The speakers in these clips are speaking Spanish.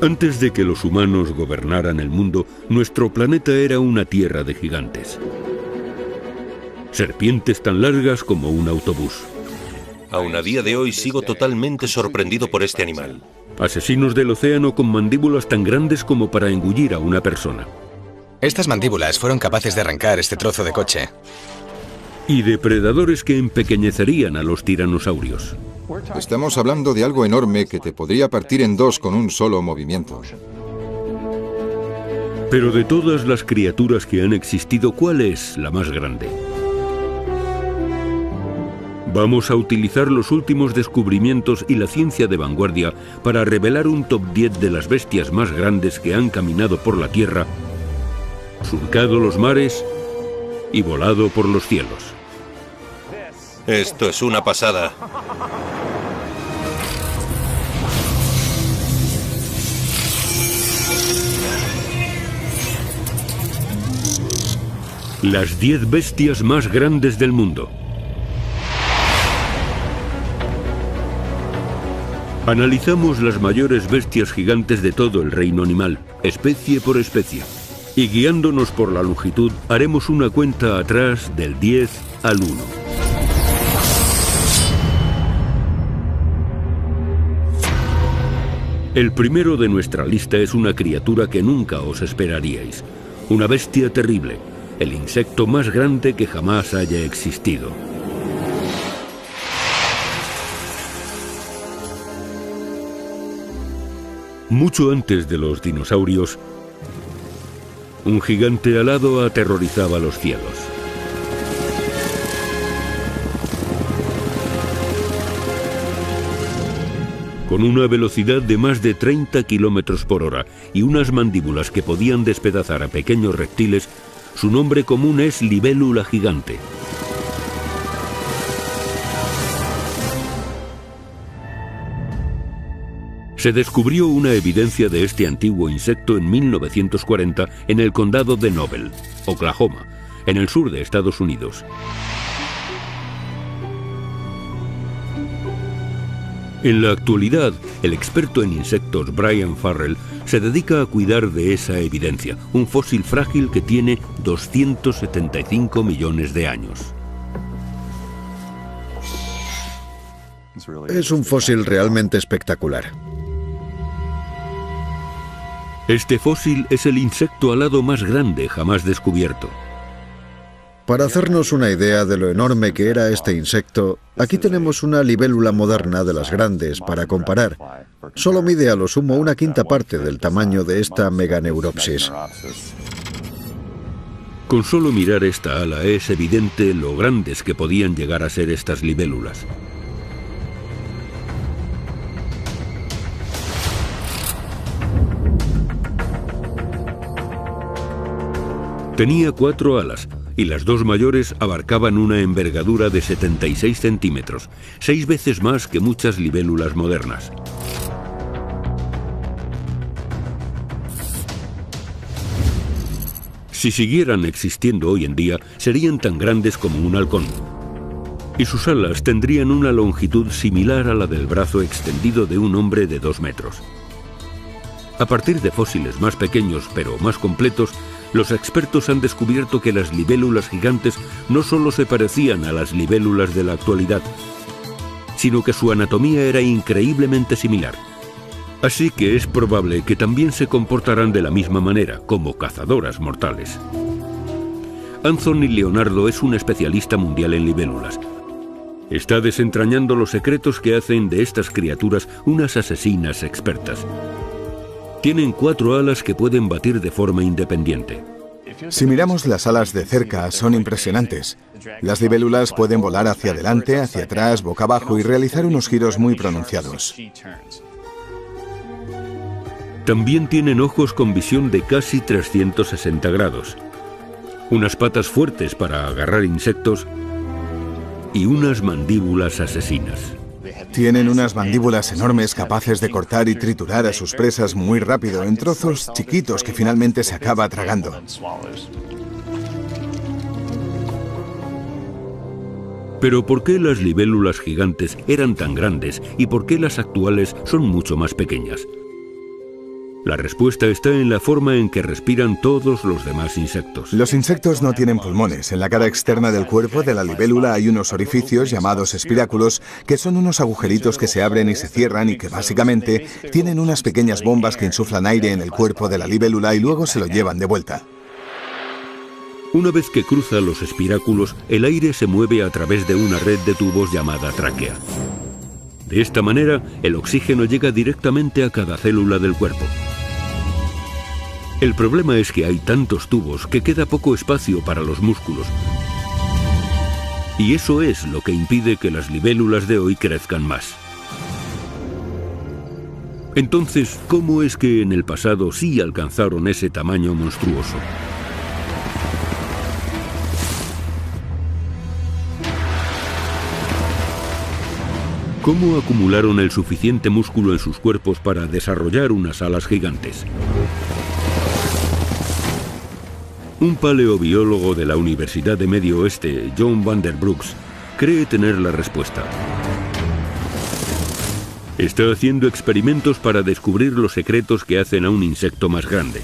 Antes de que los humanos gobernaran el mundo, nuestro planeta era una tierra de gigantes. Serpientes tan largas como un autobús. Aún a día de hoy sigo totalmente sorprendido por este animal. Asesinos del océano con mandíbulas tan grandes como para engullir a una persona. Estas mandíbulas fueron capaces de arrancar este trozo de coche. Y depredadores que empequeñecerían a los tiranosaurios. Estamos hablando de algo enorme que te podría partir en dos con un solo movimiento. Pero de todas las criaturas que han existido, ¿cuál es la más grande? Vamos a utilizar los últimos descubrimientos y la ciencia de vanguardia para revelar un top 10 de las bestias más grandes que han caminado por la Tierra, surcado los mares y volado por los cielos. Esto es una pasada. Las 10 bestias más grandes del mundo. Analizamos las mayores bestias gigantes de todo el reino animal, especie por especie. Y guiándonos por la longitud, haremos una cuenta atrás del 10 al 1. El primero de nuestra lista es una criatura que nunca os esperaríais. Una bestia terrible, el insecto más grande que jamás haya existido. Mucho antes de los dinosaurios, un gigante alado aterrorizaba los cielos. Con una velocidad de más de 30 kilómetros por hora y unas mandíbulas que podían despedazar a pequeños reptiles, su nombre común es libélula gigante. Se descubrió una evidencia de este antiguo insecto en 1940 en el condado de Noble, Oklahoma, en el sur de Estados Unidos. En la actualidad, el experto en insectos Brian Farrell se dedica a cuidar de esa evidencia, un fósil frágil que tiene 275 millones de años. Es un fósil realmente espectacular. Este fósil es el insecto alado más grande jamás descubierto. Para hacernos una idea de lo enorme que era este insecto, aquí tenemos una libélula moderna de las grandes para comparar. Solo mide a lo sumo una quinta parte del tamaño de esta Meganeuropsis. Con solo mirar esta ala es evidente lo grandes que podían llegar a ser estas libélulas. Tenía 4 alas, y las dos mayores abarcaban una envergadura de 76 centímetros, 6 veces más que muchas libélulas modernas. Si siguieran existiendo hoy en día, serían tan grandes como un halcón. Y sus alas tendrían una longitud similar a la del brazo extendido de un hombre de 2 metros. A partir de fósiles más pequeños pero más completos, los expertos han descubierto que las libélulas gigantes no solo se parecían a las libélulas de la actualidad, sino que su anatomía era increíblemente similar. Así que es probable que también se comportarán de la misma manera, como cazadoras mortales. Anthony Leonardo es un especialista mundial en libélulas. Está desentrañando los secretos que hacen de estas criaturas unas asesinas expertas. Tienen 4 alas que pueden batir de forma independiente. Si miramos las alas de cerca, son impresionantes. Las libélulas pueden volar hacia adelante, hacia atrás, boca abajo y realizar unos giros muy pronunciados. También tienen ojos con visión de casi 360 grados, unas patas fuertes para agarrar insectos y unas mandíbulas asesinas. Tienen unas mandíbulas enormes capaces de cortar y triturar a sus presas muy rápido en trozos chiquitos que finalmente se acaba tragando. Pero ¿por qué las libélulas gigantes eran tan grandes y por qué las actuales son mucho más pequeñas? La respuesta está en la forma en que respiran todos los demás insectos. Los insectos no tienen pulmones. En la cara externa del cuerpo de la libélula hay unos orificios llamados espiráculos, que son unos agujeritos que se abren y se cierran y que básicamente tienen unas pequeñas bombas que insuflan aire en el cuerpo de la libélula y luego se lo llevan de vuelta. Una vez que cruza los espiráculos, el aire se mueve a través de una red de tubos llamada tráquea. De esta manera, el oxígeno llega directamente a cada célula del cuerpo. El problema es que hay tantos tubos que queda poco espacio para los músculos. Y eso es lo que impide que las libélulas de hoy crezcan más. Entonces, ¿cómo es que en el pasado sí alcanzaron ese tamaño monstruoso? ¿Cómo acumularon el suficiente músculo en sus cuerpos para desarrollar unas alas gigantes? Un paleobiólogo de la Universidad de Medio Oeste, John Vanderbrooks, cree tener la respuesta. Está haciendo experimentos para descubrir los secretos que hacen a un insecto más grande.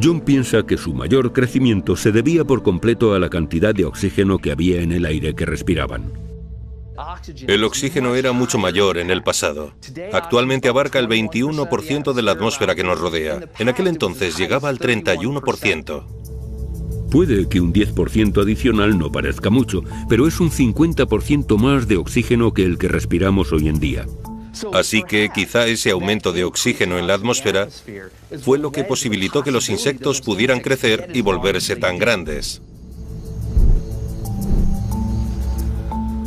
John piensa que su mayor crecimiento se debía por completo a la cantidad de oxígeno que había en el aire que respiraban. El oxígeno era mucho mayor en el pasado. Actualmente abarca el 21% de la atmósfera que nos rodea. En aquel entonces llegaba al 31%. Puede que un 10% adicional no parezca mucho, pero es un 50% más de oxígeno que el que respiramos hoy en día. Así que quizá ese aumento de oxígeno en la atmósfera fue lo que posibilitó que los insectos pudieran crecer y volverse tan grandes.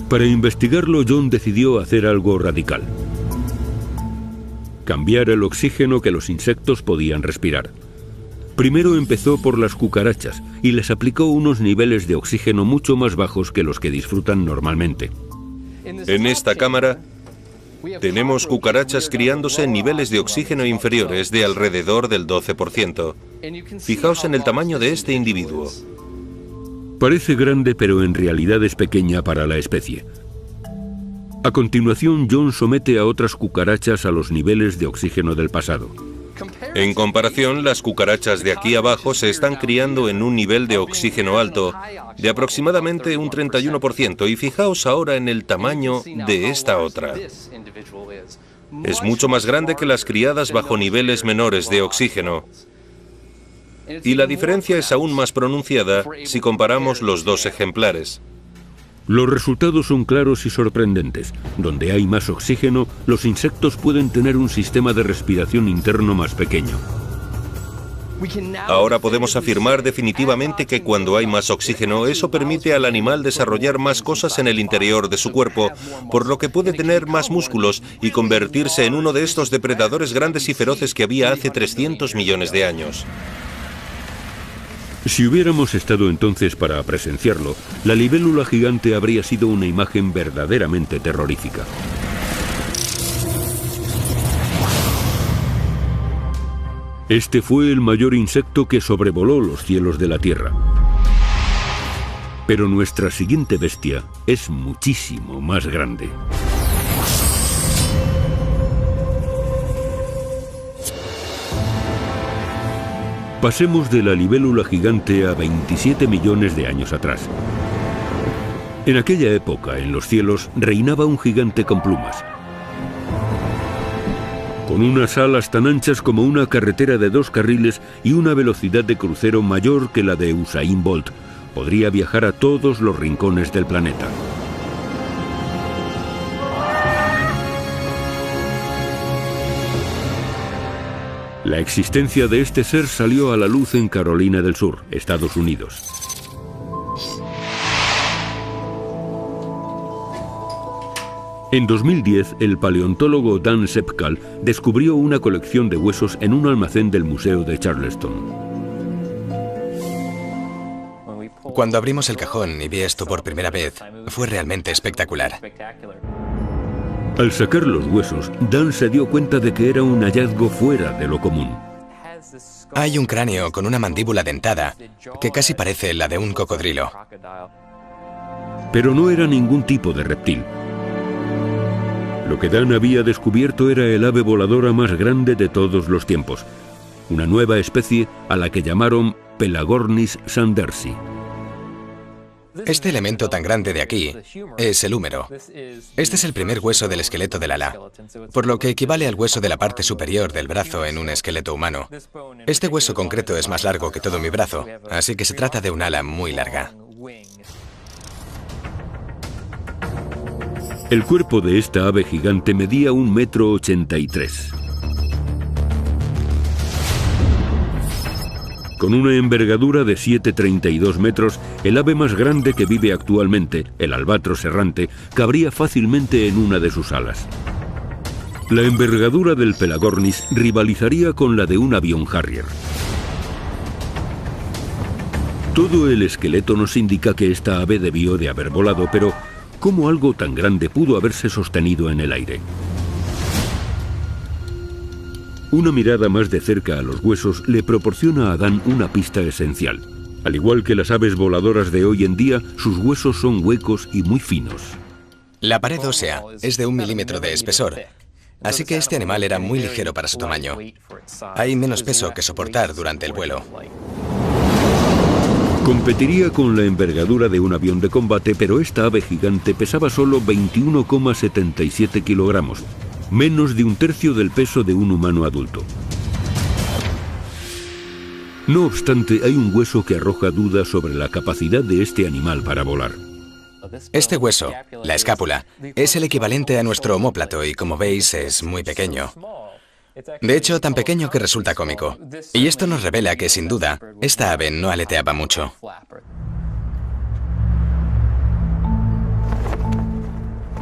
Para investigarlo, John decidió hacer algo radical: cambiar el oxígeno que los insectos podían respirar. Primero empezó por las cucarachas y les aplicó unos niveles de oxígeno mucho más bajos que los que disfrutan normalmente. En esta cámara tenemos cucarachas criándose en niveles de oxígeno inferiores de alrededor del 12%. Fijaos en el tamaño de este individuo. Parece grande, pero en realidad es pequeña para la especie. A continuación, John somete a otras cucarachas a los niveles de oxígeno del pasado. En comparación, las cucarachas de aquí abajo se están criando en un nivel de oxígeno alto, de aproximadamente un 31%, y fijaos ahora en el tamaño de esta otra. Es mucho más grande que las criadas bajo niveles menores de oxígeno. Y la diferencia es aún más pronunciada si comparamos los dos ejemplares. Los resultados son claros y sorprendentes. Donde hay más oxígeno, los insectos pueden tener un sistema de respiración interno más pequeño. Ahora podemos afirmar definitivamente que cuando hay más oxígeno, eso permite al animal desarrollar más cosas en el interior de su cuerpo, por lo que puede tener más músculos y convertirse en uno de estos depredadores grandes y feroces que había hace 300 millones de años. Si hubiéramos estado entonces para presenciarlo, la libélula gigante habría sido una imagen verdaderamente terrorífica. Este fue el mayor insecto que sobrevoló los cielos de la Tierra. Pero nuestra siguiente bestia es muchísimo más grande. Pasemos de la libélula gigante a 27 millones de años atrás. En aquella época, en los cielos, reinaba un gigante con plumas. Con unas alas tan anchas como una carretera de 2 carriles y una velocidad de crucero mayor que la de Usain Bolt, podría viajar a todos los rincones del planeta. La existencia de este ser salió a la luz en Carolina del Sur, Estados Unidos. En 2010, el paleontólogo Dan Sepkal descubrió una colección de huesos en un almacén del Museo de Charleston. Cuando abrimos el cajón y vi esto por primera vez, fue realmente espectacular. Al sacar los huesos, Dan se dio cuenta de que era un hallazgo fuera de lo común. Hay un cráneo con una mandíbula dentada que casi parece la de un cocodrilo. Pero no era ningún tipo de reptil. Lo que Dan había descubierto era el ave voladora más grande de todos los tiempos, una nueva especie a la que llamaron Pelagornis sandersi. Este elemento tan grande de aquí es el húmero. Este es el primer hueso del esqueleto del ala, por lo que equivale al hueso de la parte superior del brazo en un esqueleto humano. Este hueso concreto es más largo que todo mi brazo, así que se trata de un ala muy larga. El cuerpo de esta ave gigante medía 1,83 m. Con una envergadura de 7,32 metros, el ave más grande que vive actualmente, el albatros errante, cabría fácilmente en una de sus alas. La envergadura del Pelagornis rivalizaría con la de un avión Harrier. Todo el esqueleto nos indica que esta ave debió de haber volado, pero ¿cómo algo tan grande pudo haberse sostenido en el aire? Una mirada más de cerca a los huesos le proporciona a Dan una pista esencial. Al igual que las aves voladoras de hoy en día, sus huesos son huecos y muy finos. La pared ósea es de 1 milímetro de espesor, así que este animal era muy ligero para su tamaño. Hay menos peso que soportar durante el vuelo. Competiría con la envergadura de un avión de combate, pero esta ave gigante pesaba solo 21,77 kilogramos, menos de 1/3 del peso de un humano adulto. No obstante, hay un hueso que arroja dudas sobre la capacidad de este animal para volar. Este hueso, la escápula, es el equivalente a nuestro omóplato y, como veis, es muy pequeño. De hecho, tan pequeño que resulta cómico. Y esto nos revela que, sin duda, esta ave no aleteaba mucho.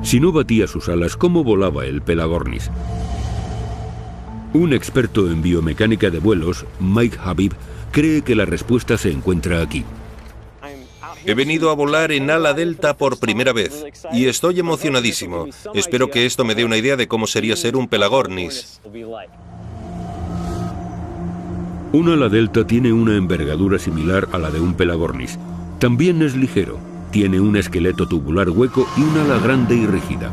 Si no batía sus alas, ¿cómo volaba el Pelagornis? Un experto en biomecánica de vuelos, Mike Habib, cree que la respuesta se encuentra aquí. He venido a volar en ala delta por primera vez y estoy emocionadísimo. Espero que esto me dé una idea de cómo sería ser un Pelagornis. Un ala delta tiene una envergadura similar a la de un Pelagornis. También es ligero, tiene un esqueleto tubular hueco y un ala grande y rígida.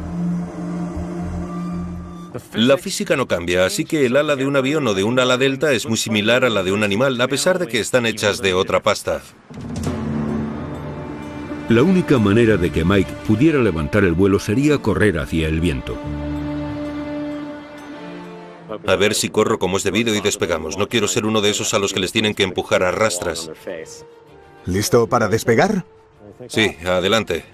La física no cambia, así que el ala de un avión o de un ala delta es muy similar a la de un animal, a pesar de que están hechas de otra pasta. La única manera de que Mike pudiera levantar el vuelo sería correr hacia el viento. A ver si corro como es debido y despegamos. No quiero ser uno de esos a los que les tienen que empujar a rastras. ¿Listo para despegar? Sí, adelante.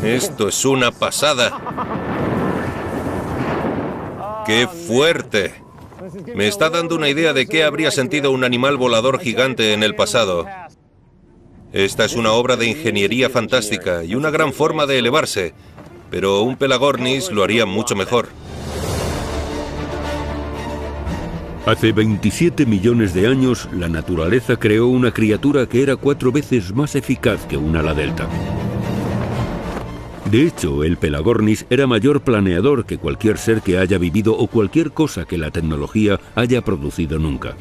Esto es una pasada. ¡Qué fuerte! Me está dando una idea de qué habría sentido un animal volador gigante en el pasado. Esta es una obra de ingeniería fantástica y una gran forma de elevarse, pero un Pelagornis lo haría mucho mejor. Hace 27 millones de años, la naturaleza creó una criatura que era 4 veces más eficaz que un ala delta. De hecho, el Pelagornis era mayor planeador que cualquier ser que haya vivido o cualquier cosa que la tecnología haya producido nunca.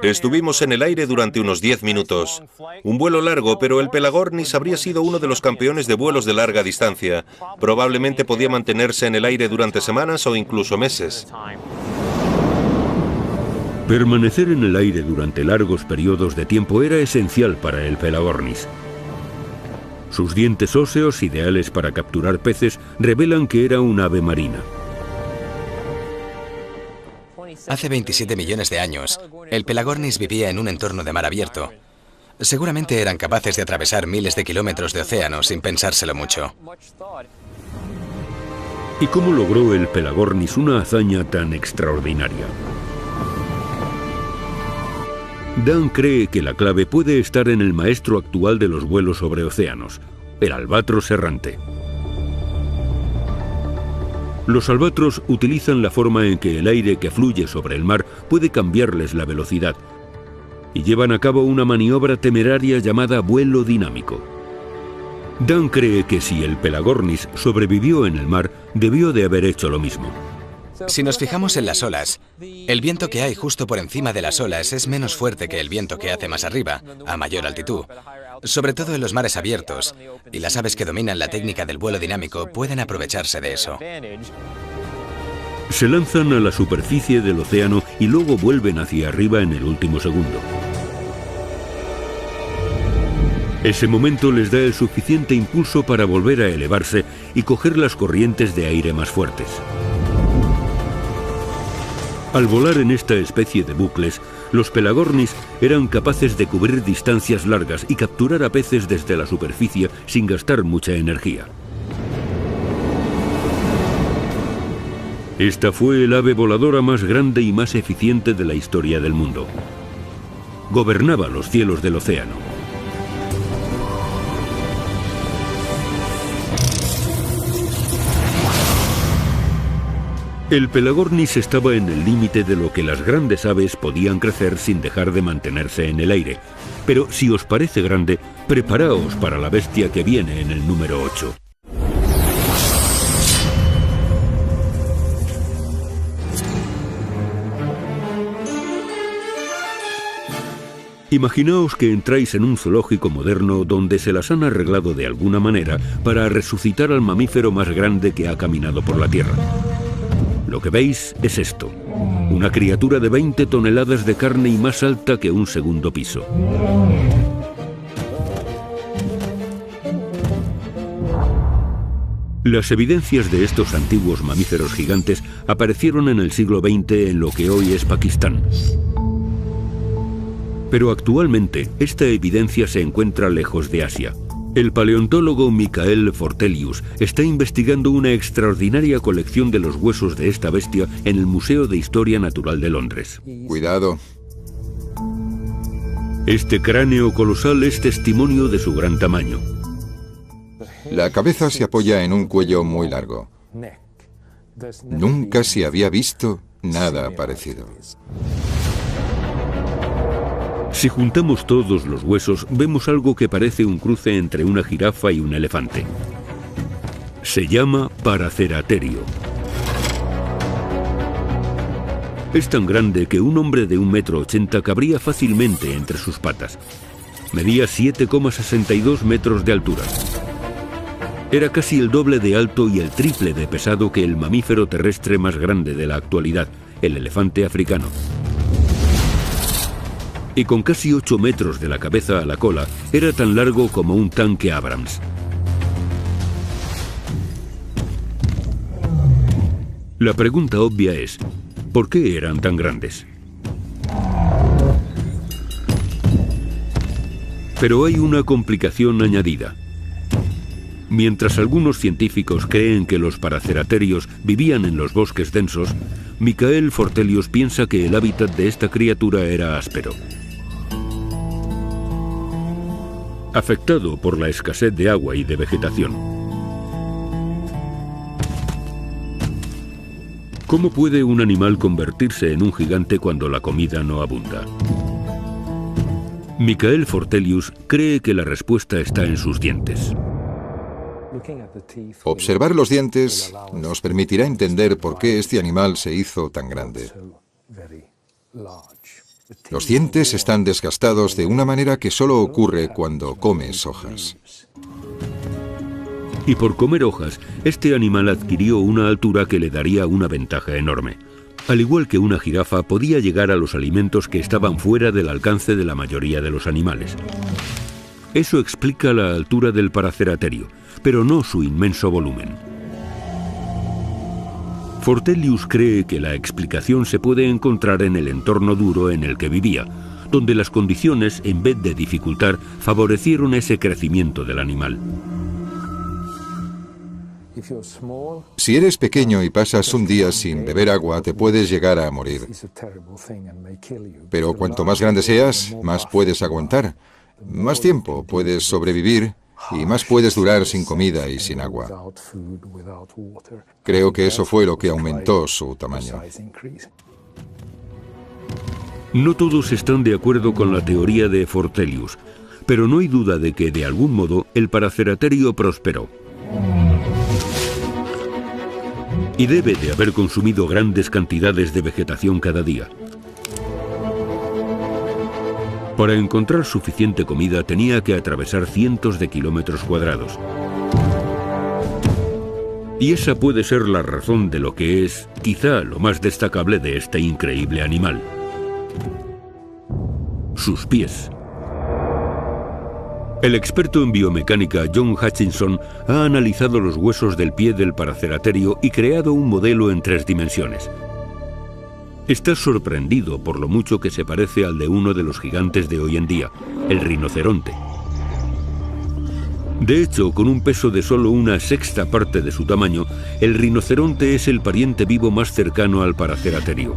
Estuvimos en el aire durante unos 10 minutos. Un vuelo largo, pero el Pelagornis habría sido uno de los campeones de vuelos de larga distancia. Probablemente podía mantenerse en el aire durante semanas o incluso meses. Permanecer en el aire durante largos periodos de tiempo era esencial para el Pelagornis. Sus dientes óseos, ideales para capturar peces, revelan que era un ave marina. Hace 27 millones de años, el Pelagornis vivía en un entorno de mar abierto. Seguramente eran capaces de atravesar miles de kilómetros de océano sin pensárselo mucho. ¿Y cómo logró el Pelagornis una hazaña tan extraordinaria? Dan cree que la clave puede estar en el maestro actual de los vuelos sobre océanos, el albatros errante. Los albatros utilizan la forma en que el aire que fluye sobre el mar puede cambiarles la velocidad y llevan a cabo una maniobra temeraria llamada vuelo dinámico. Dan cree que si el Pelagornis sobrevivió en el mar, debió de haber hecho lo mismo. Si nos fijamos en las olas, el viento que hay justo por encima de las olas es menos fuerte que el viento que hace más arriba, a mayor altitud, sobre todo en los mares abiertos, y las aves que dominan la técnica del vuelo dinámico pueden aprovecharse de eso. Se lanzan a la superficie del océano y luego vuelven hacia arriba en el último segundo. Ese momento les da el suficiente impulso para volver a elevarse y coger las corrientes de aire más fuertes. Al volar en esta especie de bucles, los Pelagornis eran capaces de cubrir distancias largas y capturar a peces desde la superficie sin gastar mucha energía. Esta fue el ave voladora más grande y más eficiente de la historia del mundo. Gobernaba los cielos del océano. El Pelagornis estaba en el límite de lo que las grandes aves podían crecer sin dejar de mantenerse en el aire. Pero si os parece grande, preparaos para la bestia que viene en el número 8. Imaginaos que entráis en un zoológico moderno donde se las han arreglado de alguna manera para resucitar al mamífero más grande que ha caminado por la Tierra. Lo que veis es esto, una criatura de 20 toneladas de carne y más alta que un segundo piso. Las evidencias de estos antiguos mamíferos gigantes aparecieron en el siglo XX en lo que hoy es Pakistán. Pero actualmente esta evidencia se encuentra lejos de Asia. El paleontólogo Michael Fortelius está investigando una extraordinaria colección de los huesos de esta bestia en el Museo de Historia Natural de Londres. Cuidado. Este cráneo colosal es testimonio de su gran tamaño. La cabeza se apoya en un cuello muy largo. Nunca se había visto nada parecido. Si juntamos todos los huesos, vemos algo que parece un cruce entre una jirafa y un elefante. Se llama Paraceraterio. Es tan grande que un hombre de 1,80 m cabría fácilmente entre sus patas. Medía 7,62 metros de altura. Era casi el doble de alto y el triple de pesado que el mamífero terrestre más grande de la actualidad, el elefante africano. Y con casi 8 metros de la cabeza a la cola, era tan largo como un tanque Abrams. La pregunta obvia es, ¿por qué eran tan grandes? Pero hay una complicación añadida. Mientras algunos científicos creen que los paraceraterios vivían en los bosques densos, Michael Fortelius piensa que el hábitat de esta criatura era áspero. Afectado por la escasez de agua y de vegetación. ¿Cómo puede un animal convertirse en un gigante cuando la comida no abunda? Michael Fortelius cree que la respuesta está en sus dientes. Observar los dientes nos permitirá entender por qué este animal se hizo tan grande. Los dientes están desgastados de una manera que solo ocurre cuando comes hojas. Y por comer hojas, este animal adquirió una altura que le daría una ventaja enorme. Al igual que una jirafa, podía llegar a los alimentos que estaban fuera del alcance de la mayoría de los animales. Eso explica la altura del paraceraterio, pero no su inmenso volumen. Fortelius cree que la explicación se puede encontrar en el entorno duro en el que vivía, donde las condiciones, en vez de dificultar, favorecieron ese crecimiento del animal. Si eres pequeño y pasas un día sin beber agua, te puedes llegar a morir. Pero cuanto más grande seas, más puedes aguantar, más tiempo puedes sobrevivir y más puedes durar sin comida y sin agua. Creo que eso fue lo que aumentó su tamaño. No todos están de acuerdo con la teoría de Fortelius, pero no hay duda de que, de algún modo, el Paraceraterio prosperó. Y debe de haber consumido grandes cantidades de vegetación cada día. Para encontrar suficiente comida tenía que atravesar cientos de kilómetros cuadrados. Y esa puede ser la razón de lo que es, quizá, lo más destacable de este increíble animal: sus pies. El experto en biomecánica John Hutchinson ha analizado los huesos del pie del Paraceraterio y creado un modelo en 3 dimensiones. Está sorprendido por lo mucho que se parece al de uno de los gigantes de hoy en día, el rinoceronte. De hecho, con un peso de solo 1/6 parte de su tamaño, el rinoceronte es el pariente vivo más cercano al Paraceraterio.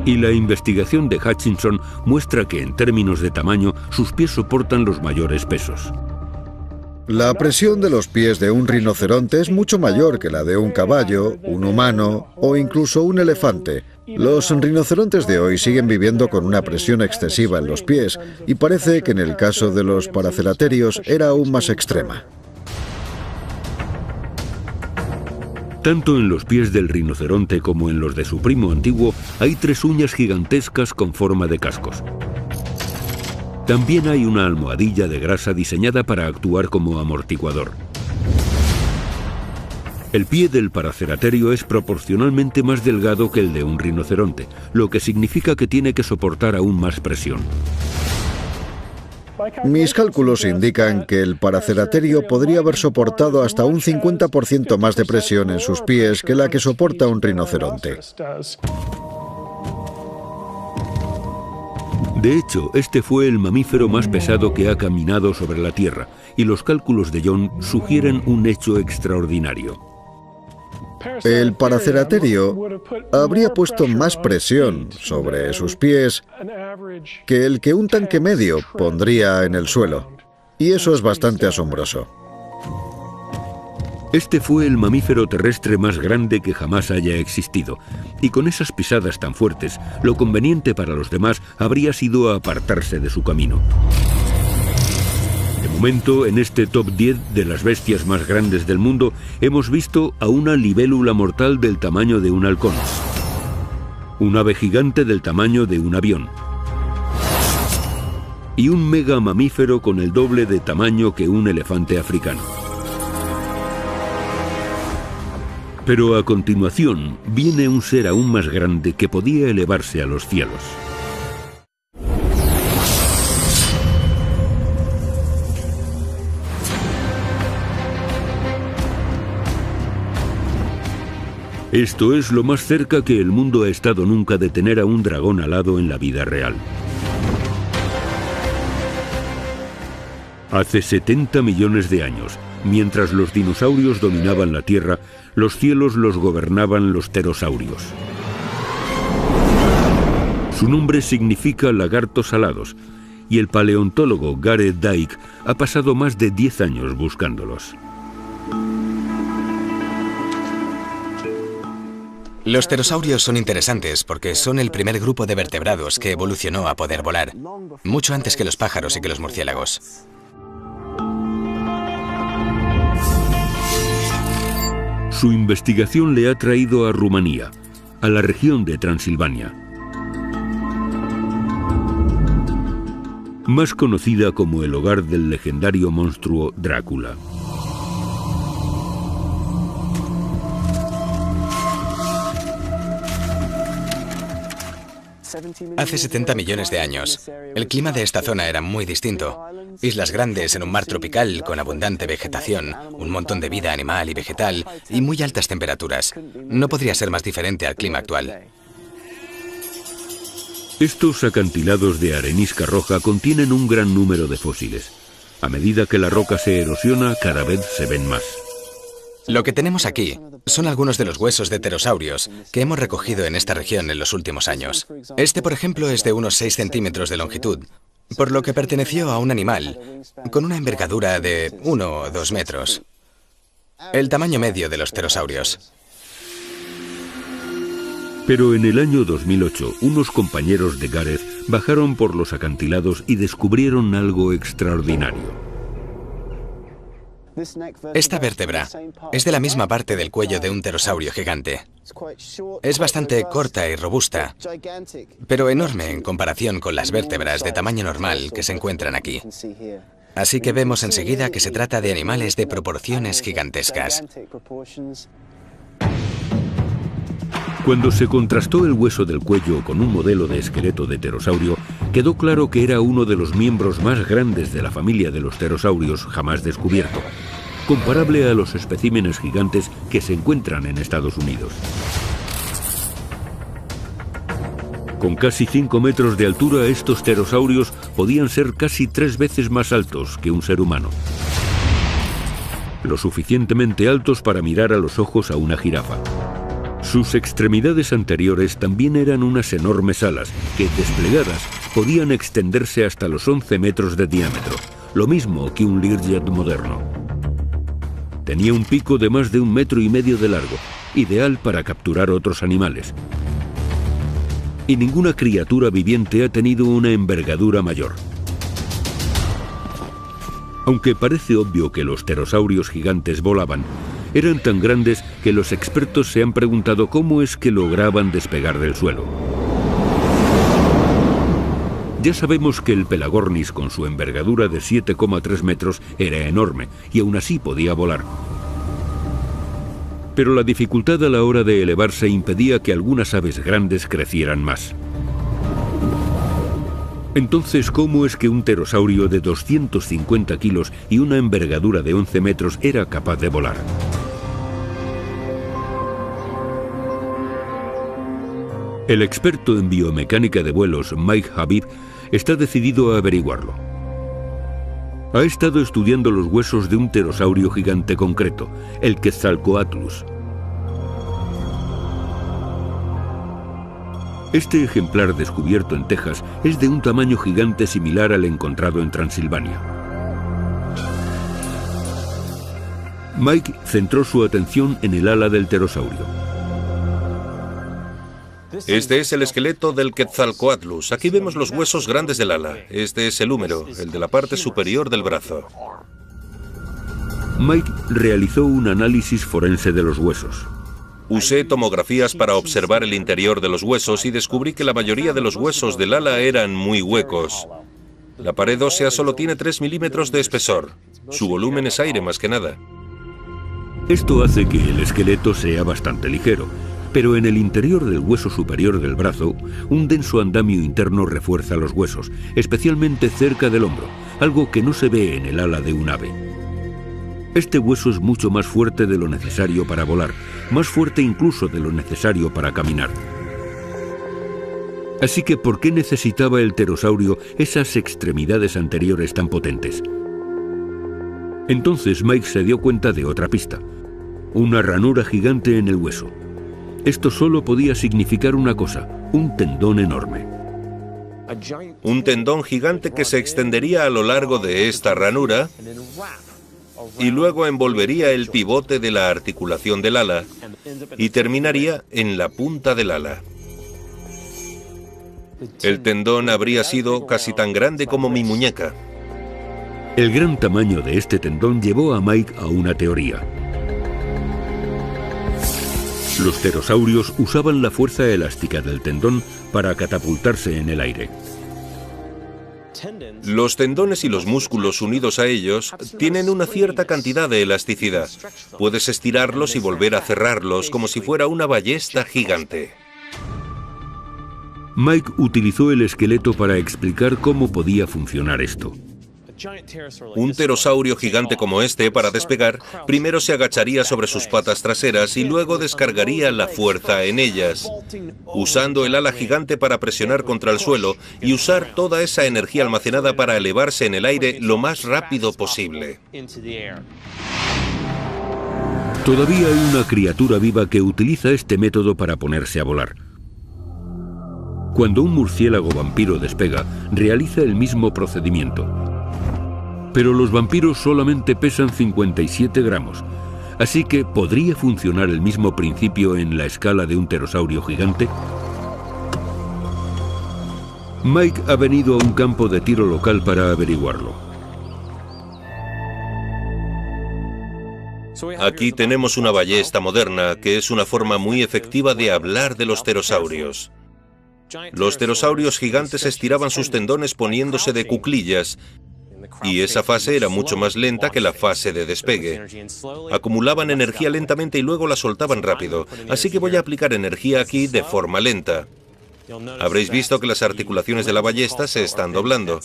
Y la investigación de Hutchinson muestra que, en términos de tamaño, sus pies soportan los mayores pesos. La presión de los pies de un rinoceronte es mucho mayor que la de un caballo, un humano o incluso un elefante. Los rinocerontes de hoy siguen viviendo con una presión excesiva en los pies y parece que en el caso de los paraceraterios era aún más extrema. Tanto en los pies del rinoceronte como en los de su primo antiguo hay 3 uñas gigantescas con forma de cascos. También hay una almohadilla de grasa diseñada para actuar como amortiguador. El pie del Paraceraterio es proporcionalmente más delgado que el de un rinoceronte, lo que significa que tiene que soportar aún más presión. Mis cálculos indican que el Paraceraterio podría haber soportado hasta un 50% más de presión en sus pies que la que soporta un rinoceronte. De hecho, este fue el mamífero más pesado que ha caminado sobre la Tierra, y los cálculos de John sugieren un hecho extraordinario. El Paraceraterio habría puesto más presión sobre sus pies que el que un tanque medio pondría en el suelo. Y eso es bastante asombroso. Este fue el mamífero terrestre más grande que jamás haya existido, y con esas pisadas tan fuertes, lo conveniente para los demás habría sido apartarse de su camino. De momento, en este top 10 de las bestias más grandes del mundo, hemos visto a una libélula mortal del tamaño de un halcón, un ave gigante del tamaño de un avión, y un mega mamífero con el doble de tamaño que un elefante africano. Pero a continuación viene un ser aún más grande que podía elevarse a los cielos. Esto es lo más cerca que el mundo ha estado nunca de tener a un dragón alado en la vida real. Hace 70 millones de años, mientras los dinosaurios dominaban la Tierra, los cielos los gobernaban los pterosaurios. Su nombre significa lagartos alados, y el paleontólogo Gareth Dyke ha pasado más de 10 años buscándolos. Los pterosaurios son interesantes porque son el primer grupo de vertebrados que evolucionó a poder volar, mucho antes que los pájaros y que los murciélagos. Su investigación le ha traído a Rumanía, a la región de Transilvania, más conocida como el hogar del legendario monstruo Drácula. Hace 70 millones de años, el clima de esta zona era muy distinto. Islas grandes en un mar tropical con abundante vegetación, un montón de vida animal y vegetal y muy altas temperaturas. No podría ser más diferente al clima actual. Estos acantilados de arenisca roja contienen un gran número de fósiles. A medida que la roca se erosiona, cada vez se ven más. Lo que tenemos aquí son algunos de los huesos de pterosaurios que hemos recogido en esta región en los últimos años. Este, por ejemplo, es de unos 6 centímetros de longitud, por lo que perteneció a un animal con una envergadura de 1 o 2 metros, el tamaño medio de los pterosaurios. Pero en el año 2008, unos compañeros de Gareth bajaron por los acantilados y descubrieron algo extraordinario. Esta vértebra es de la misma parte del cuello de un pterosaurio gigante. Es bastante corta y robusta, pero enorme en comparación con las vértebras de tamaño normal que se encuentran aquí. Así que vemos enseguida que se trata de animales de proporciones gigantescas. Cuando se contrastó el hueso del cuello con un modelo de esqueleto de pterosaurio, quedó claro que era uno de los miembros más grandes de la familia de los pterosaurios jamás descubierto, comparable a los especímenes gigantes que se encuentran en Estados Unidos. Con casi 5 metros de altura, estos pterosaurios podían ser casi 3 veces más altos que un ser humano. Lo suficientemente altos para mirar a los ojos a una jirafa. Sus extremidades anteriores también eran unas enormes alas que, desplegadas, podían extenderse hasta los 11 metros de diámetro, lo mismo que un Learjet moderno. Tenía un pico de más de 1,5 metros de largo, ideal para capturar otros animales. Y ninguna criatura viviente ha tenido una envergadura mayor. Aunque parece obvio que los pterosaurios gigantes volaban, eran tan grandes que los expertos se han preguntado cómo es que lograban despegar del suelo. Ya sabemos que el Pelagornis, con su envergadura de 7,3 metros, era enorme y aún así podía volar. Pero la dificultad a la hora de elevarse impedía que algunas aves grandes crecieran más. Entonces, ¿cómo es que un pterosaurio de 250 kilos y una envergadura de 11 metros era capaz de volar? El experto en biomecánica de vuelos, Mike Habib, está decidido a averiguarlo. Ha estado estudiando los huesos de un pterosaurio gigante concreto, el Quetzalcoatlus. Este ejemplar descubierto en Texas es de un tamaño gigante similar al encontrado en Transilvania. Mike centró su atención en el ala del pterosaurio. Este es el esqueleto del Quetzalcoatlus. Aquí vemos los huesos grandes del ala. Este es el húmero, el de la parte superior del brazo. Mike realizó un análisis forense de los huesos. Usé tomografías para observar el interior de los huesos y descubrí que la mayoría de los huesos del ala eran muy huecos. La pared ósea solo tiene 3 milímetros de espesor. Su volumen es aire más que nada. Esto hace que el esqueleto sea bastante ligero, pero en el interior del hueso superior del brazo, un denso andamio interno refuerza los huesos, especialmente cerca del hombro, algo que no se ve en el ala de un ave. Este hueso es mucho más fuerte de lo necesario para volar, más fuerte incluso de lo necesario para caminar. Así que, ¿por qué necesitaba el pterosaurio esas extremidades anteriores tan potentes? Entonces Mike se dio cuenta de otra pista: una ranura gigante en el hueso. Esto solo podía significar una cosa: un tendón enorme. Un tendón gigante que se extendería a lo largo de esta ranura y luego envolvería el pivote de la articulación del ala y terminaría en la punta del ala. El tendón habría sido casi tan grande como mi muñeca. El gran tamaño de este tendón llevó a Mike a una teoría. Los pterosaurios usaban la fuerza elástica del tendón para catapultarse en el aire. Los tendones y los músculos unidos a ellos tienen una cierta cantidad de elasticidad. Puedes estirarlos y volver a cerrarlos como si fuera una ballesta gigante. Mike utilizó el esqueleto para explicar cómo podía funcionar esto. Un pterosaurio gigante como este, para despegar, primero se agacharía sobre sus patas traseras y luego descargaría la fuerza en ellas, usando el ala gigante para presionar contra el suelo y usar toda esa energía almacenada para elevarse en el aire lo más rápido posible. Todavía hay una criatura viva que utiliza este método para ponerse a volar. Cuando un murciélago vampiro despega, realiza el mismo procedimiento. Pero los vampiros solamente pesan 57 gramos, Así que, ¿podría funcionar el mismo principio en la escala de un pterosaurio gigante? Mike ha venido a un campo de tiro local para averiguarlo. Aquí tenemos una ballesta moderna, que es una forma muy efectiva de hablar de los pterosaurios. Los pterosaurios gigantes estiraban sus tendones poniéndose de cuclillas, y esa fase era mucho más lenta que la fase de despegue. Acumulaban energía lentamente y luego la soltaban rápido, así que voy a aplicar energía aquí de forma lenta. Habréis visto que las articulaciones de la ballesta se están doblando.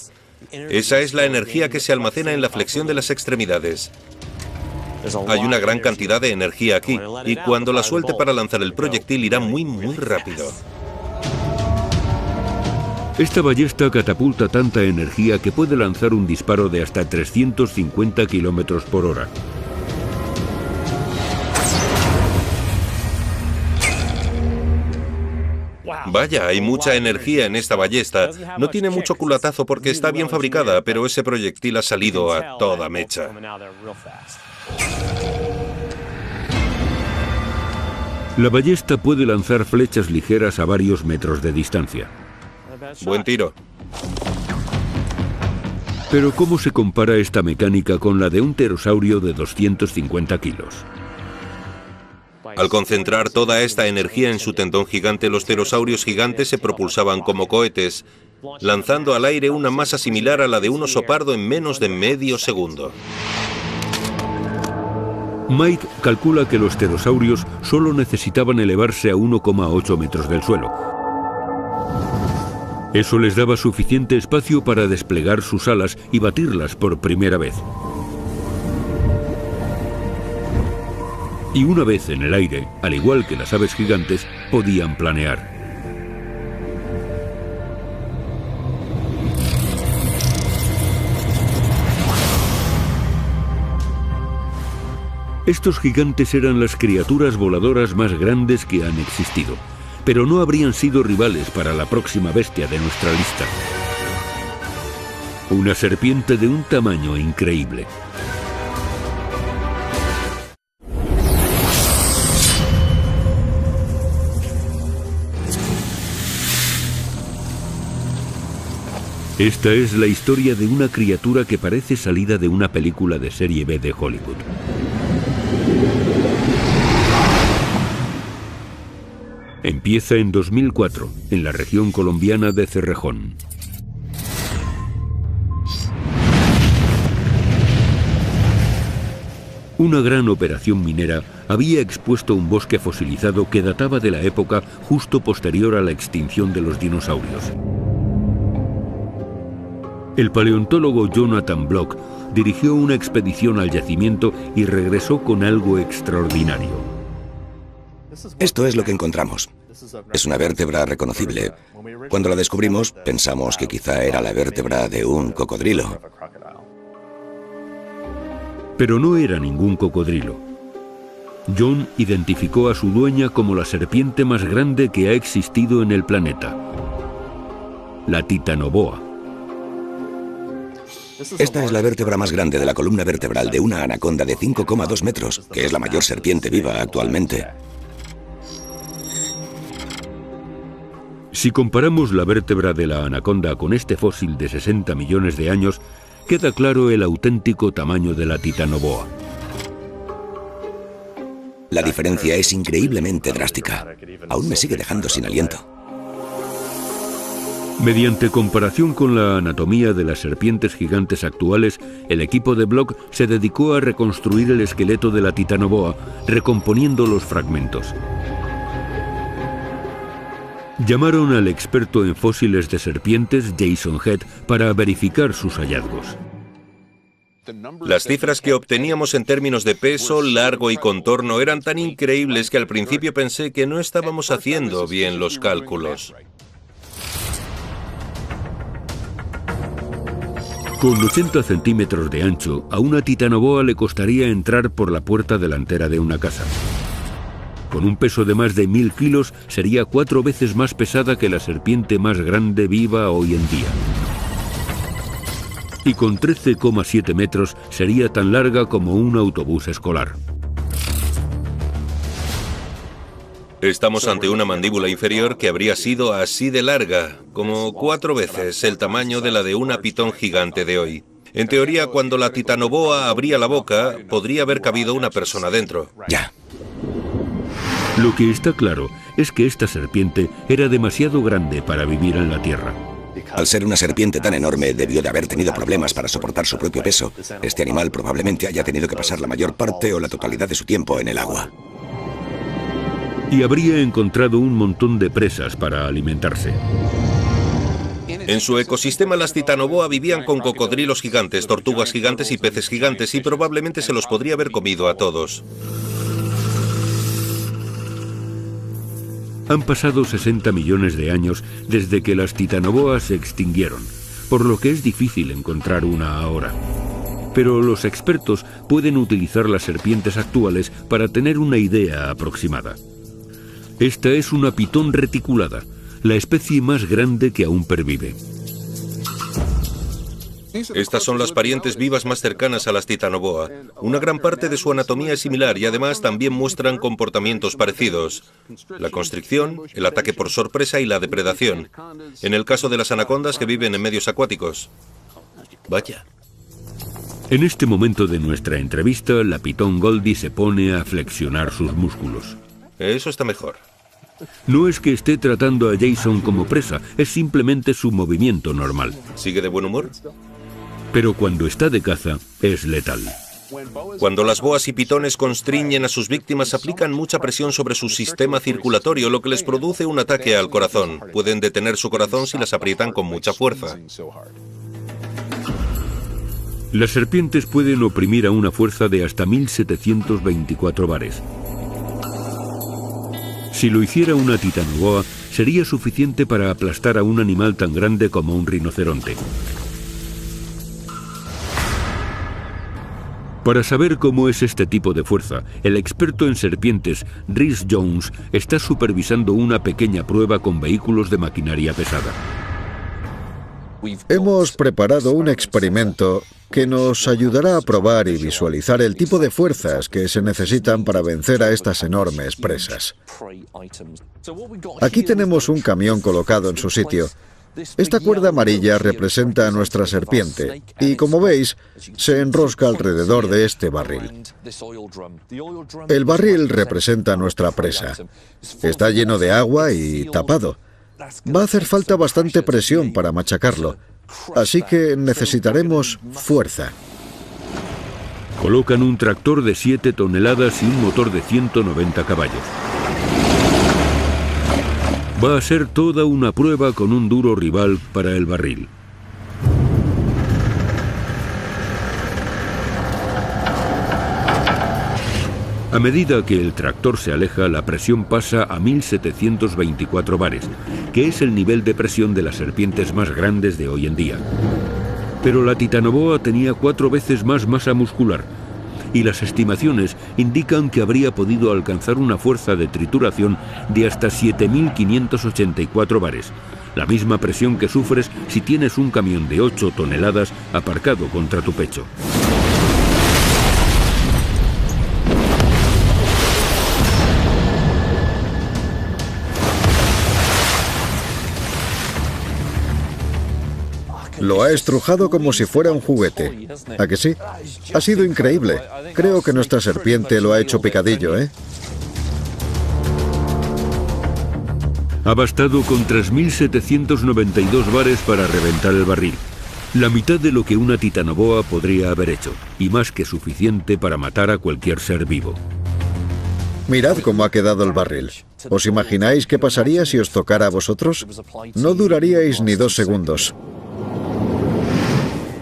Esa es la energía que se almacena en la flexión de las extremidades. Hay una gran cantidad de energía aquí, y cuando la suelte para lanzar el proyectil irá muy rápido. Esta ballesta catapulta tanta energía que puede lanzar un disparo de hasta 350 km por hora. Vaya, hay mucha energía en esta ballesta. No tiene mucho culatazo porque está bien fabricada, pero ese proyectil ha salido a toda mecha. La ballesta puede lanzar flechas ligeras a varios metros de distancia. Buen tiro. Pero ¿cómo se compara esta mecánica con la de un pterosaurio de 250 kilos? Al concentrar toda esta energía en su tendón gigante, los pterosaurios gigantes se propulsaban como cohetes, lanzando al aire una masa similar a la de un oso pardo en menos de medio segundo. Mike calcula que los pterosaurios solo necesitaban elevarse a 1,8 metros del suelo. Eso les daba suficiente espacio para desplegar sus alas y batirlas por primera vez. Y una vez en el aire, al igual que las aves gigantes, podían planear. Estos gigantes eran las criaturas voladoras más grandes que han existido, pero no habrían sido rivales para la próxima bestia de nuestra lista. Una serpiente de un tamaño increíble. Esta es la historia de una criatura que parece salida de una película de serie B de Hollywood. Empieza en 2004, en la región colombiana de Cerrejón. Una gran operación minera había expuesto un bosque fosilizado que databa de la época justo posterior a la extinción de los dinosaurios. El paleontólogo Jonathan Block dirigió una expedición al yacimiento y regresó con algo extraordinario. Esto es lo que encontramos. Es una vértebra reconocible. Cuando la descubrimos, pensamos que quizá era la vértebra de un cocodrilo. Pero no era ningún cocodrilo. John identificó a su dueña como la serpiente más grande que ha existido en el planeta, la Titanoboa. Esta es la vértebra más grande de la columna vertebral de una anaconda de 5,2 metros, que es la mayor serpiente viva actualmente. Si comparamos la vértebra de la anaconda con este fósil de 60 millones de años, queda claro el auténtico tamaño de la Titanoboa. La diferencia es increíblemente drástica. Aún me sigue dejando sin aliento. Mediante comparación con la anatomía de las serpientes gigantes actuales, el equipo de Block se dedicó a reconstruir el esqueleto de la Titanoboa, recomponiendo los fragmentos. Llamaron al experto en fósiles de serpientes, Jason Head, para verificar sus hallazgos. Las cifras que obteníamos en términos de peso, largo y contorno eran tan increíbles que al principio pensé que no estábamos haciendo bien los cálculos. Con 80 centímetros de ancho, a una Titanoboa le costaría entrar por la puerta delantera de una casa. Con un peso de más de 1000 kilos, sería 4 veces más pesada que la serpiente más grande viva hoy en día. Y con 13,7 metros, sería tan larga como un autobús escolar. Estamos ante una mandíbula inferior que habría sido así de larga, como 4 veces el tamaño de la de una pitón gigante de hoy. En teoría, cuando la titanoboa abría la boca, podría haber cabido una persona dentro. Ya. Lo que está claro es que esta serpiente era demasiado grande para vivir en la Tierra. Al ser una serpiente tan enorme, debió de haber tenido problemas para soportar su propio peso. Este animal probablemente haya tenido que pasar la mayor parte o la totalidad de su tiempo en el agua. Y habría encontrado un montón de presas para alimentarse. En su ecosistema, las titanoboa vivían con cocodrilos gigantes, tortugas gigantes y peces gigantes, y probablemente se los podría haber comido a todos. Han pasado 60 millones de años desde que las titanoboas se extinguieron, por lo que es difícil encontrar una ahora. Pero los expertos pueden utilizar las serpientes actuales para tener una idea aproximada. Esta es una pitón reticulada, la especie más grande que aún pervive. Estas son las parientes vivas más cercanas a las titanoboa. Una gran parte de su anatomía es similar y además también muestran comportamientos parecidos. La constricción, el ataque por sorpresa y la depredación. En el caso de las anacondas que viven en medios acuáticos. Vaya. En este momento de nuestra entrevista, la pitón Goldie se pone a flexionar sus músculos. Eso está mejor. No es que esté tratando a Jason como presa, es simplemente su movimiento normal. ¿Sigue de buen humor? Pero cuando está de caza, es letal. Cuando las boas y pitones constriñen a sus víctimas, aplican mucha presión sobre su sistema circulatorio, lo que les produce un ataque al corazón. Pueden detener su corazón si las aprietan con mucha fuerza. Las serpientes pueden oprimir a una fuerza de hasta 1724 bares. Si lo hiciera una titanoboa, sería suficiente para aplastar a un animal tan grande como un rinoceronte. Para saber cómo es este tipo de fuerza, el experto en serpientes, Rhys Jones, está supervisando una pequeña prueba con vehículos de maquinaria pesada. Hemos preparado un experimento que nos ayudará a probar y visualizar el tipo de fuerzas que se necesitan para vencer a estas enormes presas. Aquí tenemos un camión colocado en su sitio. Esta cuerda amarilla representa a nuestra serpiente y, como veis, se enrosca alrededor de este barril. El barril representa a nuestra presa. Está lleno de agua y tapado. Va a hacer falta bastante presión para machacarlo, así que necesitaremos fuerza. Colocan un tractor de 7 toneladas y un motor de 190 caballos. Va a ser toda una prueba con un duro rival para el barril. A medida que el tractor se aleja, la presión pasa a 1724 bares, que es el nivel de presión de las serpientes más grandes de hoy en día. Pero la titanoboa tenía 4 veces más masa muscular, y las estimaciones indican que habría podido alcanzar una fuerza de trituración de hasta 7584 bares, la misma presión que sufres si tienes un camión de 8 toneladas aparcado contra tu pecho. Lo ha estrujado como si fuera un juguete. ¿A que sí? Ha sido increíble. Creo que nuestra serpiente lo ha hecho picadillo, ¿eh? Ha bastado con 3.792 bares para reventar el barril. La mitad de lo que una titanoboa podría haber hecho, y más que suficiente para matar a cualquier ser vivo. Mirad cómo ha quedado el barril. ¿Os imagináis qué pasaría si os tocara a vosotros? No duraríais ni 2 segundos.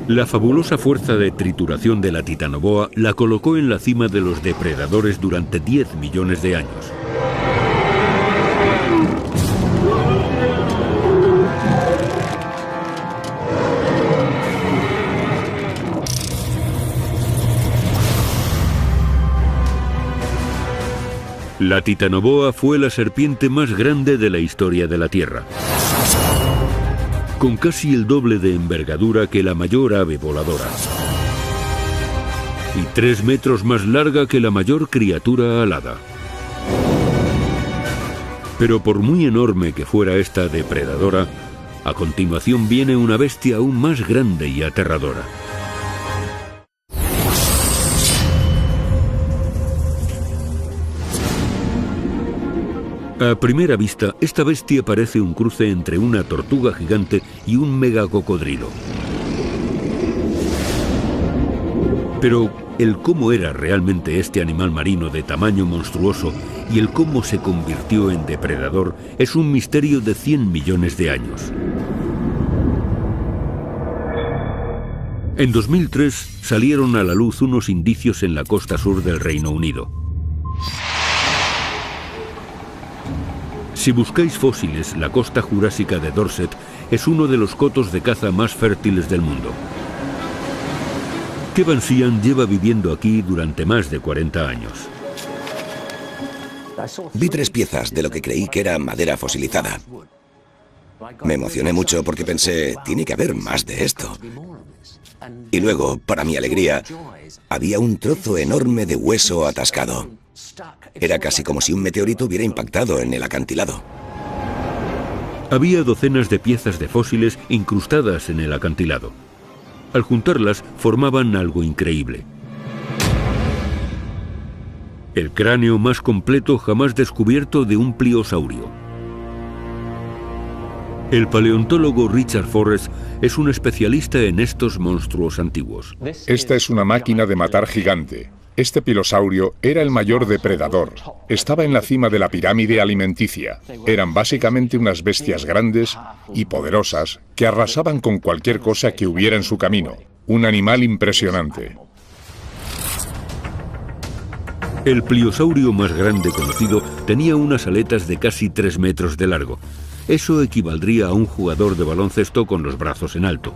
La fabulosa fuerza de trituración de la titanoboa la colocó en la cima de los depredadores durante 10 millones de años. La titanoboa fue la serpiente más grande de la historia de la Tierra, con casi el doble de envergadura que la mayor ave voladora, y 3 metros más larga que la mayor criatura alada. Pero por muy enorme que fuera esta depredadora, a continuación viene una bestia aún más grande y aterradora. A primera vista, esta bestia parece un cruce entre una tortuga gigante y un megacocodrilo. Pero el cómo era realmente este animal marino de tamaño monstruoso y el cómo se convirtió en depredador es un misterio de 100 millones de años. En 2003 salieron a la luz unos indicios en la costa sur del Reino Unido. Si buscáis fósiles, la costa jurásica de Dorset es uno de los cotos de caza más fértiles del mundo. Kevin Sheehan lleva viviendo aquí durante más de 40 años. Vi 3 piezas de lo que creí que era madera fosilizada. Me emocioné mucho porque pensé, tiene que haber más de esto. Y luego, para mi alegría, había un trozo enorme de hueso atascado. Era casi como si un meteorito hubiera impactado en el acantilado. Había docenas de piezas de fósiles incrustadas en el acantilado. Al juntarlas, formaban algo increíble. El cráneo más completo jamás descubierto de un pliosaurio. El paleontólogo Richard Forrest es un especialista en estos monstruos antiguos. Esta es una máquina de matar gigante. Este pilosaurio era el mayor depredador. Estaba en la cima de la pirámide alimenticia. Eran básicamente unas bestias grandes y poderosas que arrasaban con cualquier cosa que hubiera en su camino. Un animal impresionante. El pliosaurio más grande conocido tenía unas aletas de casi 3 metros de largo. Eso equivaldría a un jugador de baloncesto con los brazos en alto.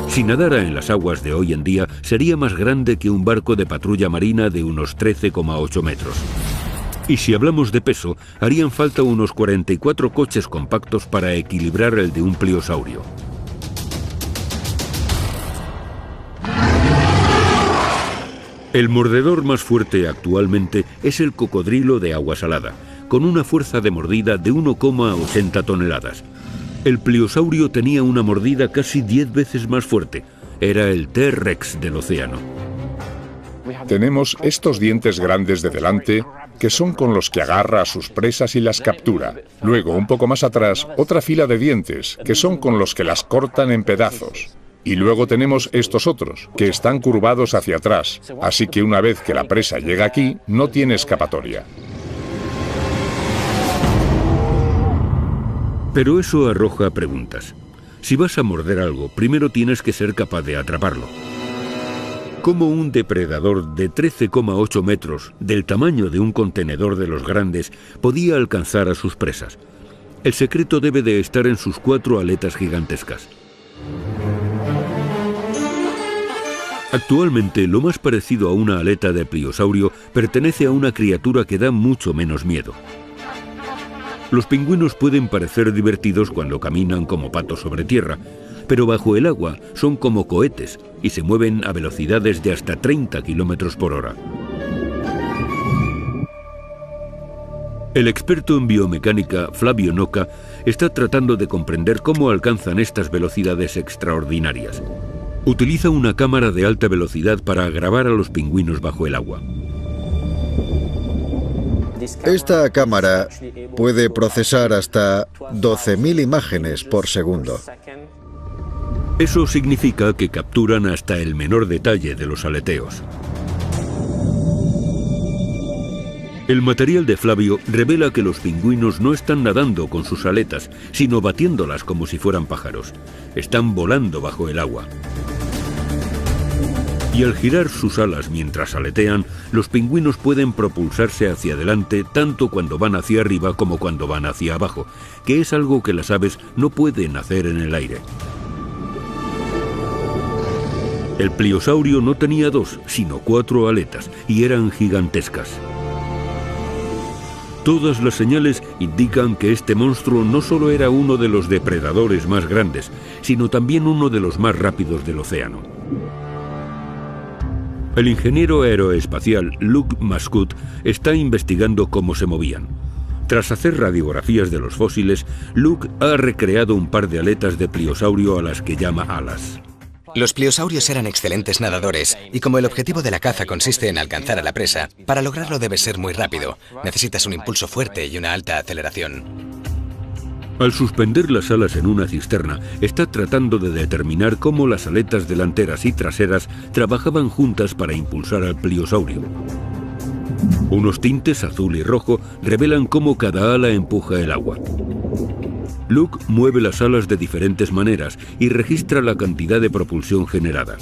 Si nadara en las aguas de hoy en día, sería más grande que un barco de patrulla marina de unos 13,8 metros. Y si hablamos de peso, harían falta unos 44 coches compactos para equilibrar el de un pliosaurio. El mordedor más fuerte actualmente es el cocodrilo de agua salada, con una fuerza de mordida de 1,80 toneladas. El pliosaurio tenía una mordida casi 10 veces más fuerte. Era el T-Rex del océano. Tenemos estos dientes grandes de delante, que son con los que agarra a sus presas y las captura. Luego, un poco más atrás, otra fila de dientes, que son con los que las cortan en pedazos. Y luego tenemos estos otros, que están curvados hacia atrás, así que una vez que la presa llega aquí, no tiene escapatoria. Pero eso arroja preguntas. Si vas a morder algo, primero tienes que ser capaz de atraparlo. ¿Cómo un depredador de 13,8 metros, del tamaño de un contenedor de los grandes, podía alcanzar a sus presas? El secreto debe de estar en sus 4 aletas gigantescas. Actualmente, lo más parecido a una aleta de pliosaurio pertenece a una criatura que da mucho menos miedo. Los pingüinos pueden parecer divertidos cuando caminan como patos sobre tierra, pero bajo el agua son como cohetes y se mueven a velocidades de hasta 30 km por hora. El experto en biomecánica, Flavio Nocca, está tratando de comprender cómo alcanzan estas velocidades extraordinarias. Utiliza una cámara de alta velocidad para grabar a los pingüinos bajo el agua. Esta cámara puede procesar hasta 12.000 imágenes por segundo. Eso significa que capturan hasta el menor detalle de los aleteos. El material de Flavio revela que los pingüinos no están nadando con sus aletas, sino batiéndolas como si fueran pájaros. Están volando bajo el agua. Y al girar sus alas mientras aletean, los pingüinos pueden propulsarse hacia adelante tanto cuando van hacia arriba como cuando van hacia abajo, que es algo que las aves no pueden hacer en el aire. El pliosaurio no tenía 2, sino 4 aletas, y eran gigantescas. Todas las señales indican que este monstruo no solo era uno de los depredadores más grandes, sino también uno de los más rápidos del océano. El ingeniero aeroespacial Luke Mascout está investigando cómo se movían. Tras hacer radiografías de los fósiles, Luke ha recreado un par de aletas de pliosaurio a las que llama alas. Los pliosaurios eran excelentes nadadores, y como el objetivo de la caza consiste en alcanzar a la presa, para lograrlo debes ser muy rápido. Necesitas un impulso fuerte y una alta aceleración. Al suspender las alas en una cisterna, está tratando de determinar cómo las aletas delanteras y traseras trabajaban juntas para impulsar al pliosaurio. Unos tintes azul y rojo revelan cómo cada ala empuja el agua. Luke mueve las alas de diferentes maneras y registra la cantidad de propulsión generada.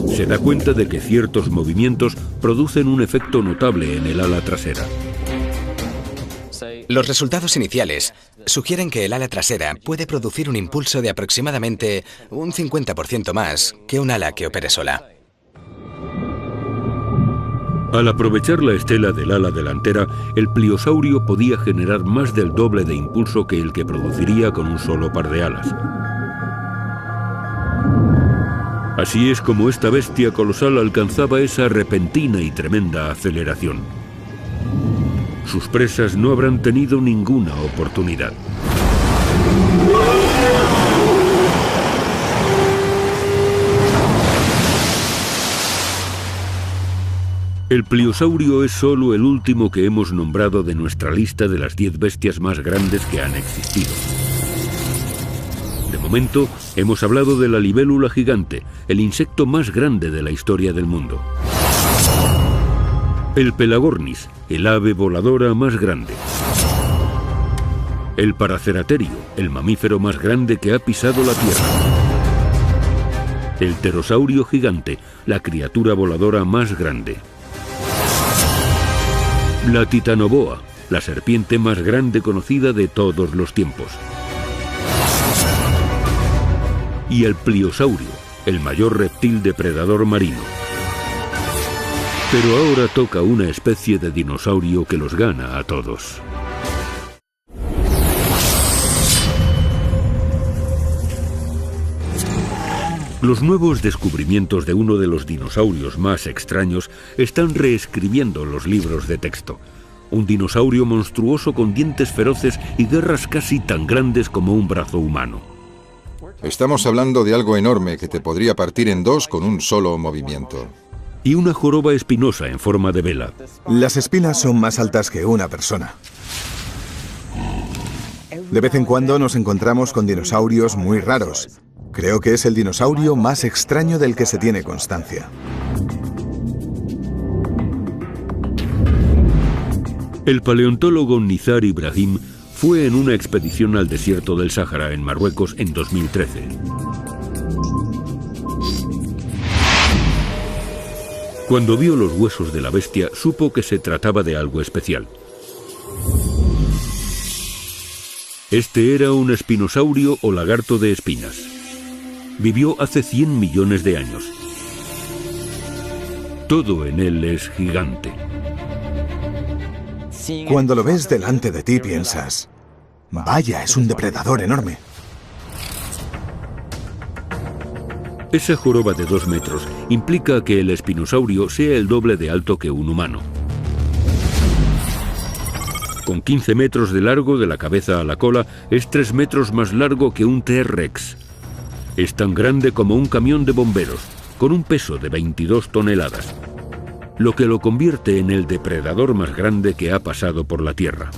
Se da cuenta de que ciertos movimientos producen un efecto notable en el ala trasera. Los resultados iniciales sugieren que el ala trasera puede producir un impulso de aproximadamente un 50% más que un ala que opere sola. Al aprovechar la estela del ala delantera, el pliosaurio podía generar más del doble de impulso que el que produciría con un solo par de alas. Así es como esta bestia colosal alcanzaba esa repentina y tremenda aceleración. Sus presas no habrán tenido ninguna oportunidad. El pliosaurio es solo el último que hemos nombrado de nuestra lista de las 10 bestias más grandes que han existido. De momento, hemos hablado de la libélula gigante, el insecto más grande de la historia del mundo. El Pelagornis, el ave voladora más grande. El Paraceraterio, el mamífero más grande que ha pisado la Tierra. El pterosaurio gigante, la criatura voladora más grande. La Titanoboa, la serpiente más grande conocida de todos los tiempos. Y el Pliosaurio, el mayor reptil depredador marino. Pero ahora toca una especie de dinosaurio que los gana a todos. Los nuevos descubrimientos de uno de los dinosaurios más extraños están reescribiendo los libros de texto. Un dinosaurio monstruoso con dientes feroces y garras casi tan grandes como un brazo humano. Estamos hablando de algo enorme que te podría partir en dos con un solo movimiento. Y una joroba espinosa en forma de vela. Las espinas son más altas que una persona. De vez en cuando nos encontramos con dinosaurios muy raros. Creo que es el dinosaurio más extraño del que se tiene constancia. El paleontólogo Nizar Ibrahim fue en una expedición al desierto del Sáhara en Marruecos en 2013. Cuando vio los huesos de la bestia, supo que se trataba de algo especial. Este era un espinosaurio o lagarto de espinas. Vivió hace 100 millones de años. Todo en él es gigante. Cuando lo ves delante de ti piensas, vaya, es un depredador enorme. Esa joroba de 2 metros implica que el espinosaurio sea el doble de alto que un humano. Con 15 metros de largo de la cabeza a la cola, es 3 metros más largo que un T-Rex. Es tan grande como un camión de bomberos, con un peso de 22 toneladas, lo que lo convierte en el depredador más grande que ha pasado por la Tierra.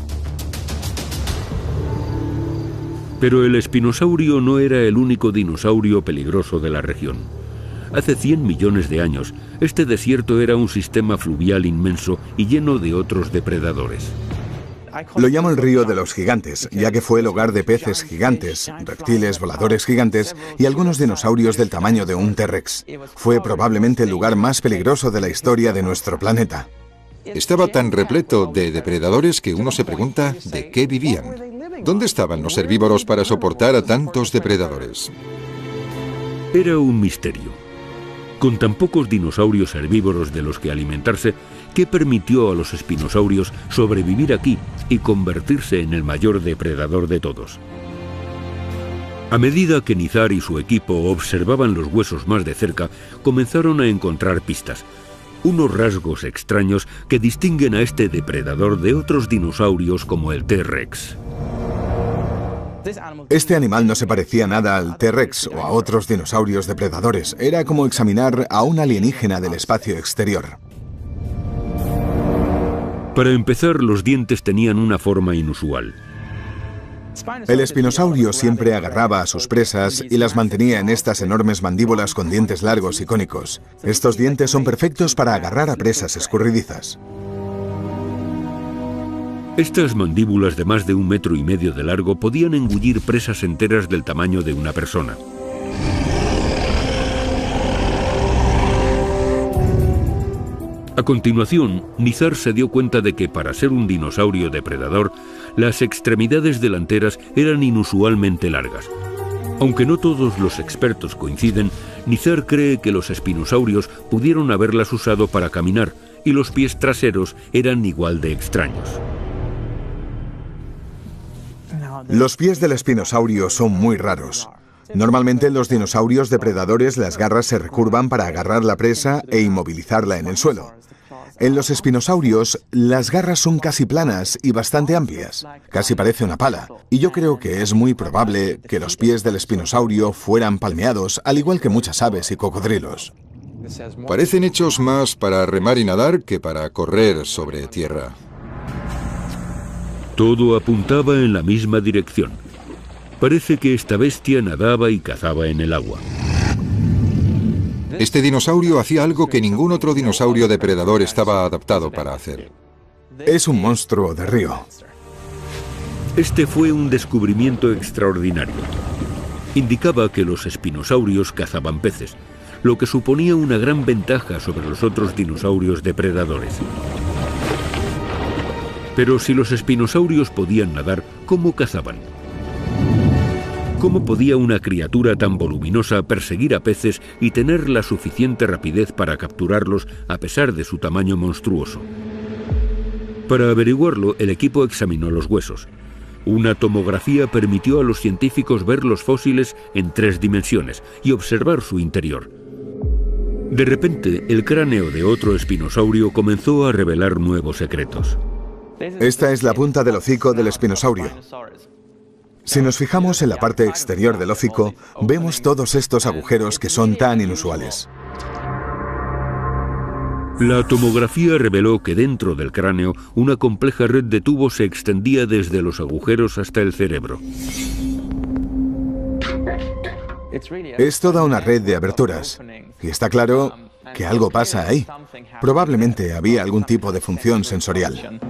Pero el espinosaurio no era el único dinosaurio peligroso de la región. Hace 100 millones de años, este desierto era un sistema fluvial inmenso y lleno de otros depredadores. Lo llamo el río de los gigantes, ya que fue el hogar de peces gigantes, reptiles voladores gigantes y algunos dinosaurios del tamaño de un T-Rex. Fue probablemente el lugar más peligroso de la historia de nuestro planeta. Estaba tan repleto de depredadores que uno se pregunta de qué vivían. ¿Dónde estaban los herbívoros para soportar a tantos depredadores? Era un misterio. Con tan pocos dinosaurios herbívoros de los que alimentarse, ¿qué permitió a los espinosaurios sobrevivir aquí y convertirse en el mayor depredador de todos? A medida que Nizar y su equipo observaban los huesos más de cerca, comenzaron a encontrar pistas. unos rasgos extraños que distinguen a este depredador de otros dinosaurios como el T-Rex. Este animal no se parecía nada al T-Rex o a otros dinosaurios depredadores. Era como examinar a un alienígena del espacio exterior. Para empezar, los dientes tenían una forma inusual. El espinosaurio siempre agarraba a sus presas y las mantenía en estas enormes mandíbulas con dientes largos y cónicos. Estos dientes son perfectos para agarrar a presas escurridizas. Estas mandíbulas de más de 1,5 metros de largo podían engullir presas enteras del tamaño de una persona. A continuación, Nizar se dio cuenta de que para ser un dinosaurio depredador, las extremidades delanteras eran inusualmente largas. Aunque no todos los expertos coinciden, Nizar cree que los espinosaurios pudieron haberlas usado para caminar y los pies traseros eran igual de extraños. Los pies del espinosaurio son muy raros. Normalmente en los dinosaurios depredadores las garras se recurvan para agarrar la presa e inmovilizarla en el suelo. En los espinosaurios, las garras son casi planas y bastante amplias. Casi parece una pala. Y yo creo que es muy probable que los pies del espinosaurio fueran palmeados, al igual que muchas aves y cocodrilos. Parecen hechos más para remar y nadar que para correr sobre tierra. Todo apuntaba en la misma dirección. Parece que esta bestia nadaba y cazaba en el agua. Este dinosaurio hacía algo que ningún otro dinosaurio depredador estaba adaptado para hacer. Es un monstruo de río. Este fue un descubrimiento extraordinario. Indicaba que los espinosaurios cazaban peces, lo que suponía una gran ventaja sobre los otros dinosaurios depredadores. Pero si los espinosaurios podían nadar, ¿cómo cazaban? ¿Cómo podía una criatura tan voluminosa perseguir a peces y tener la suficiente rapidez para capturarlos a pesar de su tamaño monstruoso? Para averiguarlo, el equipo examinó los huesos. Una tomografía permitió a los científicos ver los fósiles en 3 dimensiones y observar su interior. De repente, el cráneo de otro espinosaurio comenzó a revelar nuevos secretos. Esta es la punta del hocico del espinosaurio. Si nos fijamos en la parte exterior del hocico, vemos todos estos agujeros que son tan inusuales. La tomografía reveló que dentro del cráneo una compleja red de tubos se extendía desde los agujeros hasta el cerebro. Es toda una red de aberturas, y está claro que algo pasa ahí. Probablemente había algún tipo de función sensorial.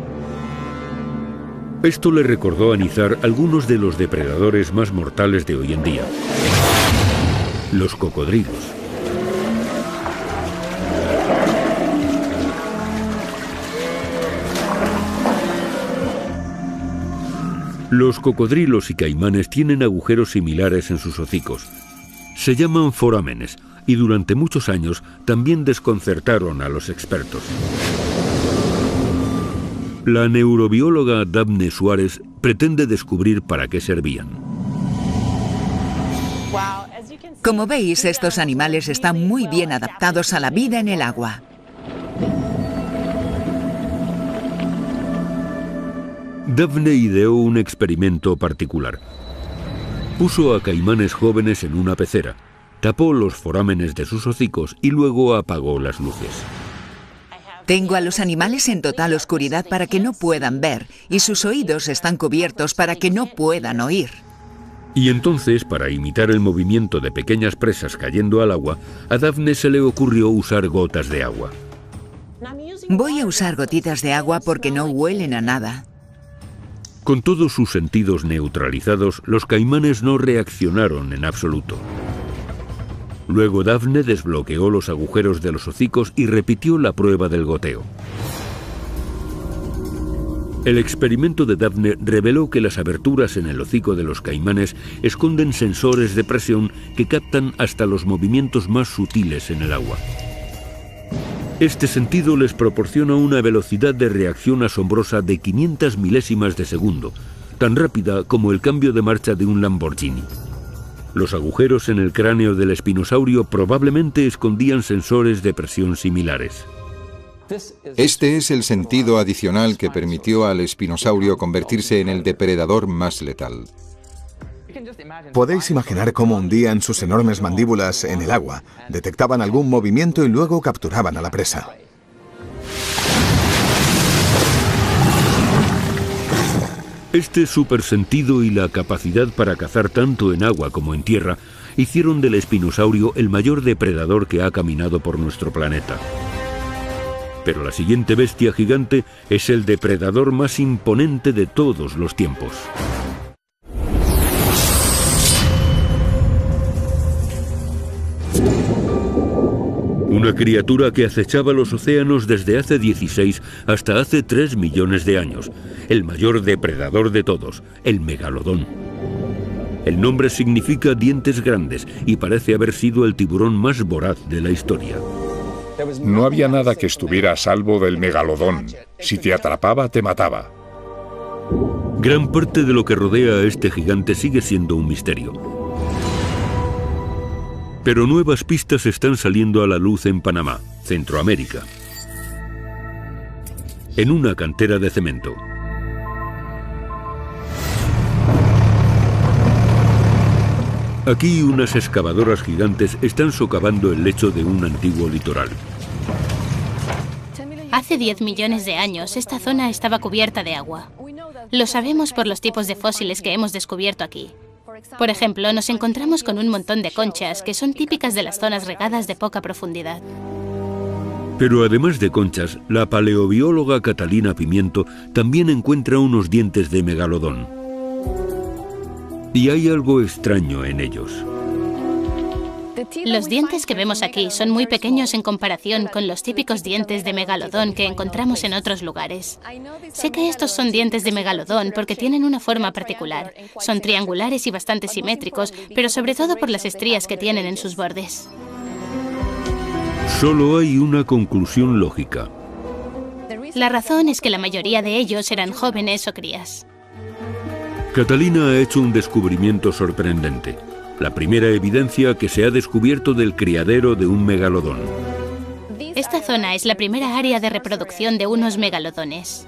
Esto le recordó a Nizar algunos de los depredadores más mortales de hoy en día: los cocodrilos. Los cocodrilos y caimanes tienen agujeros similares en sus hocicos. Se llaman forámenes y durante muchos años también desconcertaron a los expertos. La neurobióloga Daphne Suárez pretende descubrir para qué servían. Como veis, estos animales están muy bien adaptados a la vida en el agua. Daphne ideó un experimento particular. Puso a caimanes jóvenes en una pecera, tapó los forámenes de sus hocicos y luego apagó las luces. Tengo a los animales en total oscuridad para que no puedan ver, y sus oídos están cubiertos para que no puedan oír. Y entonces, para imitar el movimiento de pequeñas presas cayendo al agua, a Daphne se le ocurrió usar gotas de agua. Voy a usar gotitas de agua porque no huelen a nada. Con todos sus sentidos neutralizados, los caimanes no reaccionaron en absoluto. Luego Daphne desbloqueó los agujeros de los hocicos y repitió la prueba del goteo. El experimento de Daphne reveló que las aberturas en el hocico de los caimanes esconden sensores de presión que captan hasta los movimientos más sutiles en el agua. Este sentido les proporciona una velocidad de reacción asombrosa de 500 milésimas de segundo, tan rápida como el cambio de marcha de un Lamborghini. Los agujeros en el cráneo del espinosaurio probablemente escondían sensores de presión similares. Este es el sentido adicional que permitió al espinosaurio convertirse en el depredador más letal. Podéis imaginar cómo hundían sus enormes mandíbulas en el agua, detectaban algún movimiento y luego capturaban a la presa. Este supersentido y la capacidad para cazar tanto en agua como en tierra hicieron del espinosaurio el mayor depredador que ha caminado por nuestro planeta. Pero la siguiente bestia gigante es el depredador más imponente de todos los tiempos. Una criatura que acechaba los océanos desde hace 16 hasta hace 3 millones de años. El mayor depredador de todos, el megalodón. El nombre significa dientes grandes y parece haber sido el tiburón más voraz de la historia. No había nada que estuviera a salvo del megalodón. Si te atrapaba, te mataba. Gran parte de lo que rodea a este gigante sigue siendo un misterio. Pero nuevas pistas están saliendo a la luz en Panamá, Centroamérica. En una cantera de cemento. Aquí unas excavadoras gigantes están socavando el lecho de un antiguo litoral. Hace 10 millones de años, esta zona estaba cubierta de agua. Lo sabemos por los tipos de fósiles que hemos descubierto aquí. Por ejemplo, nos encontramos con un montón de conchas que son típicas de las zonas regadas de poca profundidad. Pero además de conchas, la paleobióloga Catalina Pimiento también encuentra unos dientes de megalodón. Y hay algo extraño en ellos. Los dientes que vemos aquí son muy pequeños en comparación con los típicos dientes de megalodón que encontramos en otros lugares. Sé que estos son dientes de megalodón porque tienen una forma particular. Son triangulares y bastante simétricos, pero sobre todo por las estrías que tienen en sus bordes. Solo hay una conclusión lógica. La razón es que la mayoría de ellos eran jóvenes o crías. Catalina ha hecho un descubrimiento sorprendente. La primera evidencia que se ha descubierto del criadero de un megalodón. Esta zona es la primera área de reproducción de unos megalodones.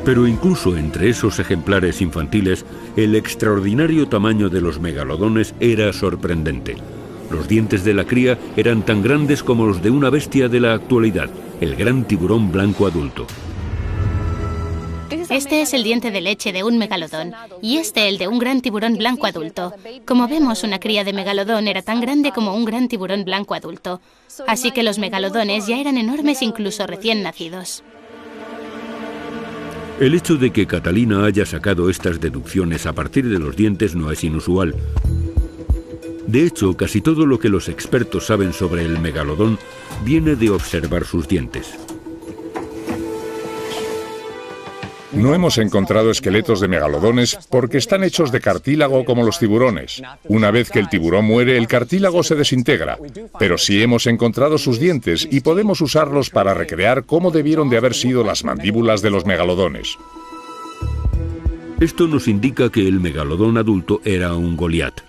Pero incluso entre esos ejemplares infantiles, el extraordinario tamaño de los megalodones era sorprendente. Los dientes de la cría eran tan grandes como los de una bestia de la actualidad, el gran tiburón blanco adulto. Este es el diente de leche de un megalodón y este el de un gran tiburón blanco adulto. Como vemos, una cría de megalodón era tan grande como un gran tiburón blanco adulto. Así que los megalodones ya eran enormes incluso recién nacidos. El hecho de que Catalina haya sacado estas deducciones a partir de los dientes no es inusual. De hecho, casi todo lo que los expertos saben sobre el megalodón viene de observar sus dientes. No hemos encontrado esqueletos de megalodones porque están hechos de cartílago como los tiburones. Una vez que el tiburón muere, el cartílago se desintegra. Pero sí hemos encontrado sus dientes y podemos usarlos para recrear cómo debieron de haber sido las mandíbulas de los megalodones. Esto nos indica que el megalodón adulto era un Goliat.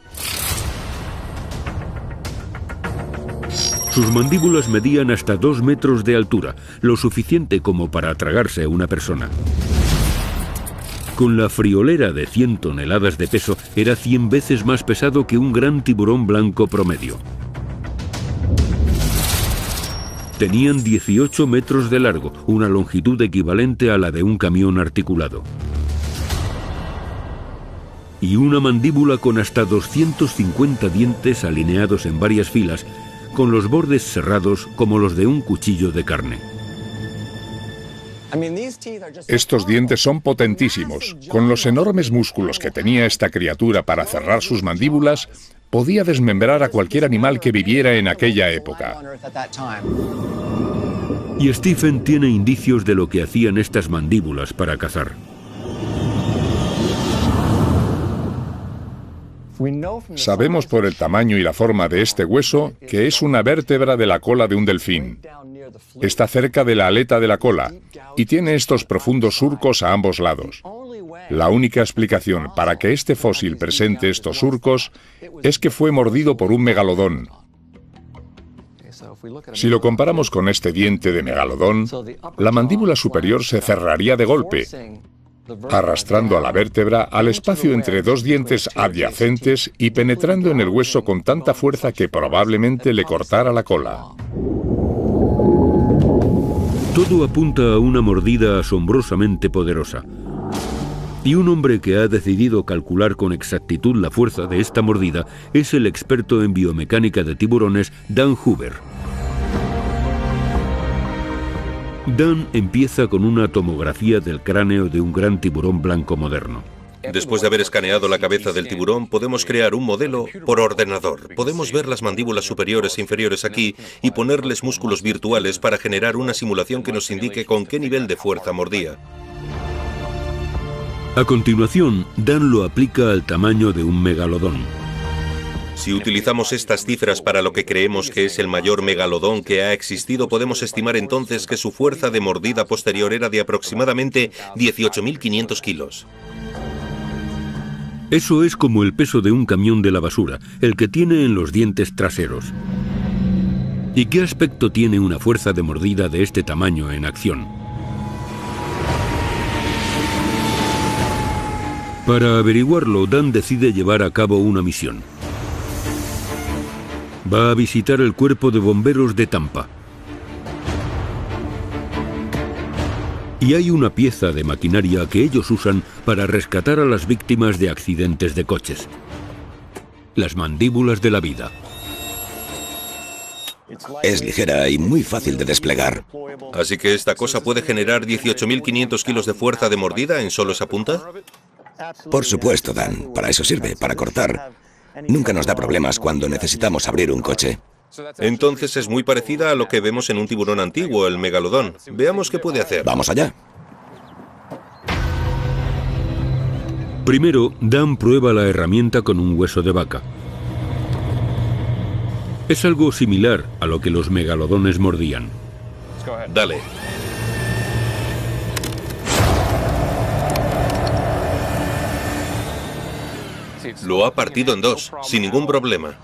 Sus mandíbulas medían hasta 2 metros de altura, lo suficiente como para tragarse a una persona. Con la friolera de 100 toneladas de peso, era 100 veces más pesado que un gran tiburón blanco promedio. Tenían 18 metros de largo, una longitud equivalente a la de un camión articulado. Y una mandíbula con hasta 250 dientes alineados en varias filas, con los bordes cerrados como los de un cuchillo de carne. Estos dientes son potentísimos. Con los enormes músculos que tenía esta criatura para cerrar sus mandíbulas, podía desmembrar a cualquier animal que viviera en aquella época. Y Stephen tiene indicios de lo que hacían estas mandíbulas para cazar. Sabemos por el tamaño y la forma de este hueso que es una vértebra de la cola de un delfín. Está cerca de la aleta de la cola y tiene estos profundos surcos a ambos lados. La única explicación para que este fósil presente estos surcos es que fue mordido por un megalodón. Si lo comparamos con este diente de megalodón, la mandíbula superior se cerraría de golpe, arrastrando a la vértebra al espacio entre dos dientes adyacentes y penetrando en el hueso con tanta fuerza que probablemente le cortara la cola. Todo apunta a una mordida asombrosamente poderosa. Y un hombre que ha decidido calcular con exactitud la fuerza de esta mordida es el experto en biomecánica de tiburones, Dan Hoover. Dan empieza con una tomografía del cráneo de un gran tiburón blanco moderno. Después de haber escaneado la cabeza del tiburón, podemos crear un modelo por ordenador. Podemos ver las mandíbulas superiores e inferiores aquí y ponerles músculos virtuales para generar una simulación que nos indique con qué nivel de fuerza mordía. A continuación, Dan lo aplica al tamaño de un megalodón. Si utilizamos estas cifras para lo que creemos que es el mayor megalodón que ha existido, podemos estimar entonces que su fuerza de mordida posterior era de aproximadamente 18.500 kilos. Eso es como el peso de un camión de la basura, el que tiene en los dientes traseros. ¿Y qué aspecto tiene una fuerza de mordida de este tamaño en acción? Para averiguarlo, Dan decide llevar a cabo una misión. Va a visitar el cuerpo de bomberos de Tampa. Y hay una pieza de maquinaria que ellos usan para rescatar a las víctimas de accidentes de coches. Las mandíbulas de la vida. Es ligera y muy fácil de desplegar. ¿Así que esta cosa puede generar 18.500 kilos de fuerza de mordida en solo esa punta? Por supuesto, Dan. Para eso sirve, para cortar. Nunca nos da problemas cuando necesitamos abrir un coche. Entonces es muy parecida a lo que vemos en un tiburón antiguo, el megalodón. Veamos qué puede hacer. Vamos allá. Primero, Dan prueba la herramienta con un hueso de vaca. Es algo similar a lo que los megalodones mordían. Dale. Lo ha partido en dos, sin ningún problema.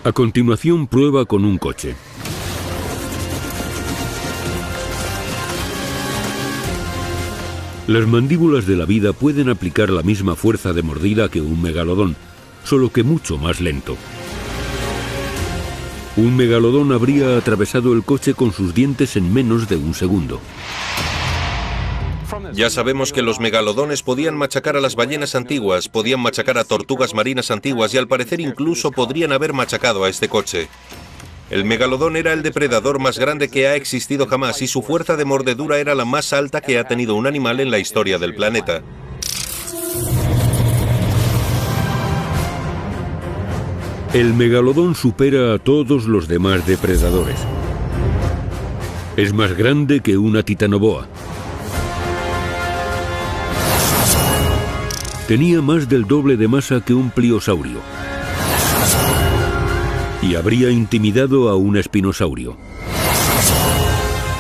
A continuación, prueba con un coche. Las mandíbulas de la vida pueden aplicar la misma fuerza de mordida que un megalodón, solo que mucho más lento. Un megalodón habría atravesado el coche con sus dientes en menos de un segundo. Ya sabemos que los megalodones podían machacar a las ballenas antiguas, podían machacar a tortugas marinas antiguas y al parecer incluso podrían haber machacado a este coche. El megalodón era el depredador más grande que ha existido jamás y su fuerza de mordedura era la más alta que ha tenido un animal en la historia del planeta. El megalodón supera a todos los demás depredadores. Es más grande que una titanoboa. Tenía más del doble de masa que un pliosaurio. Y habría intimidado a un espinosaurio.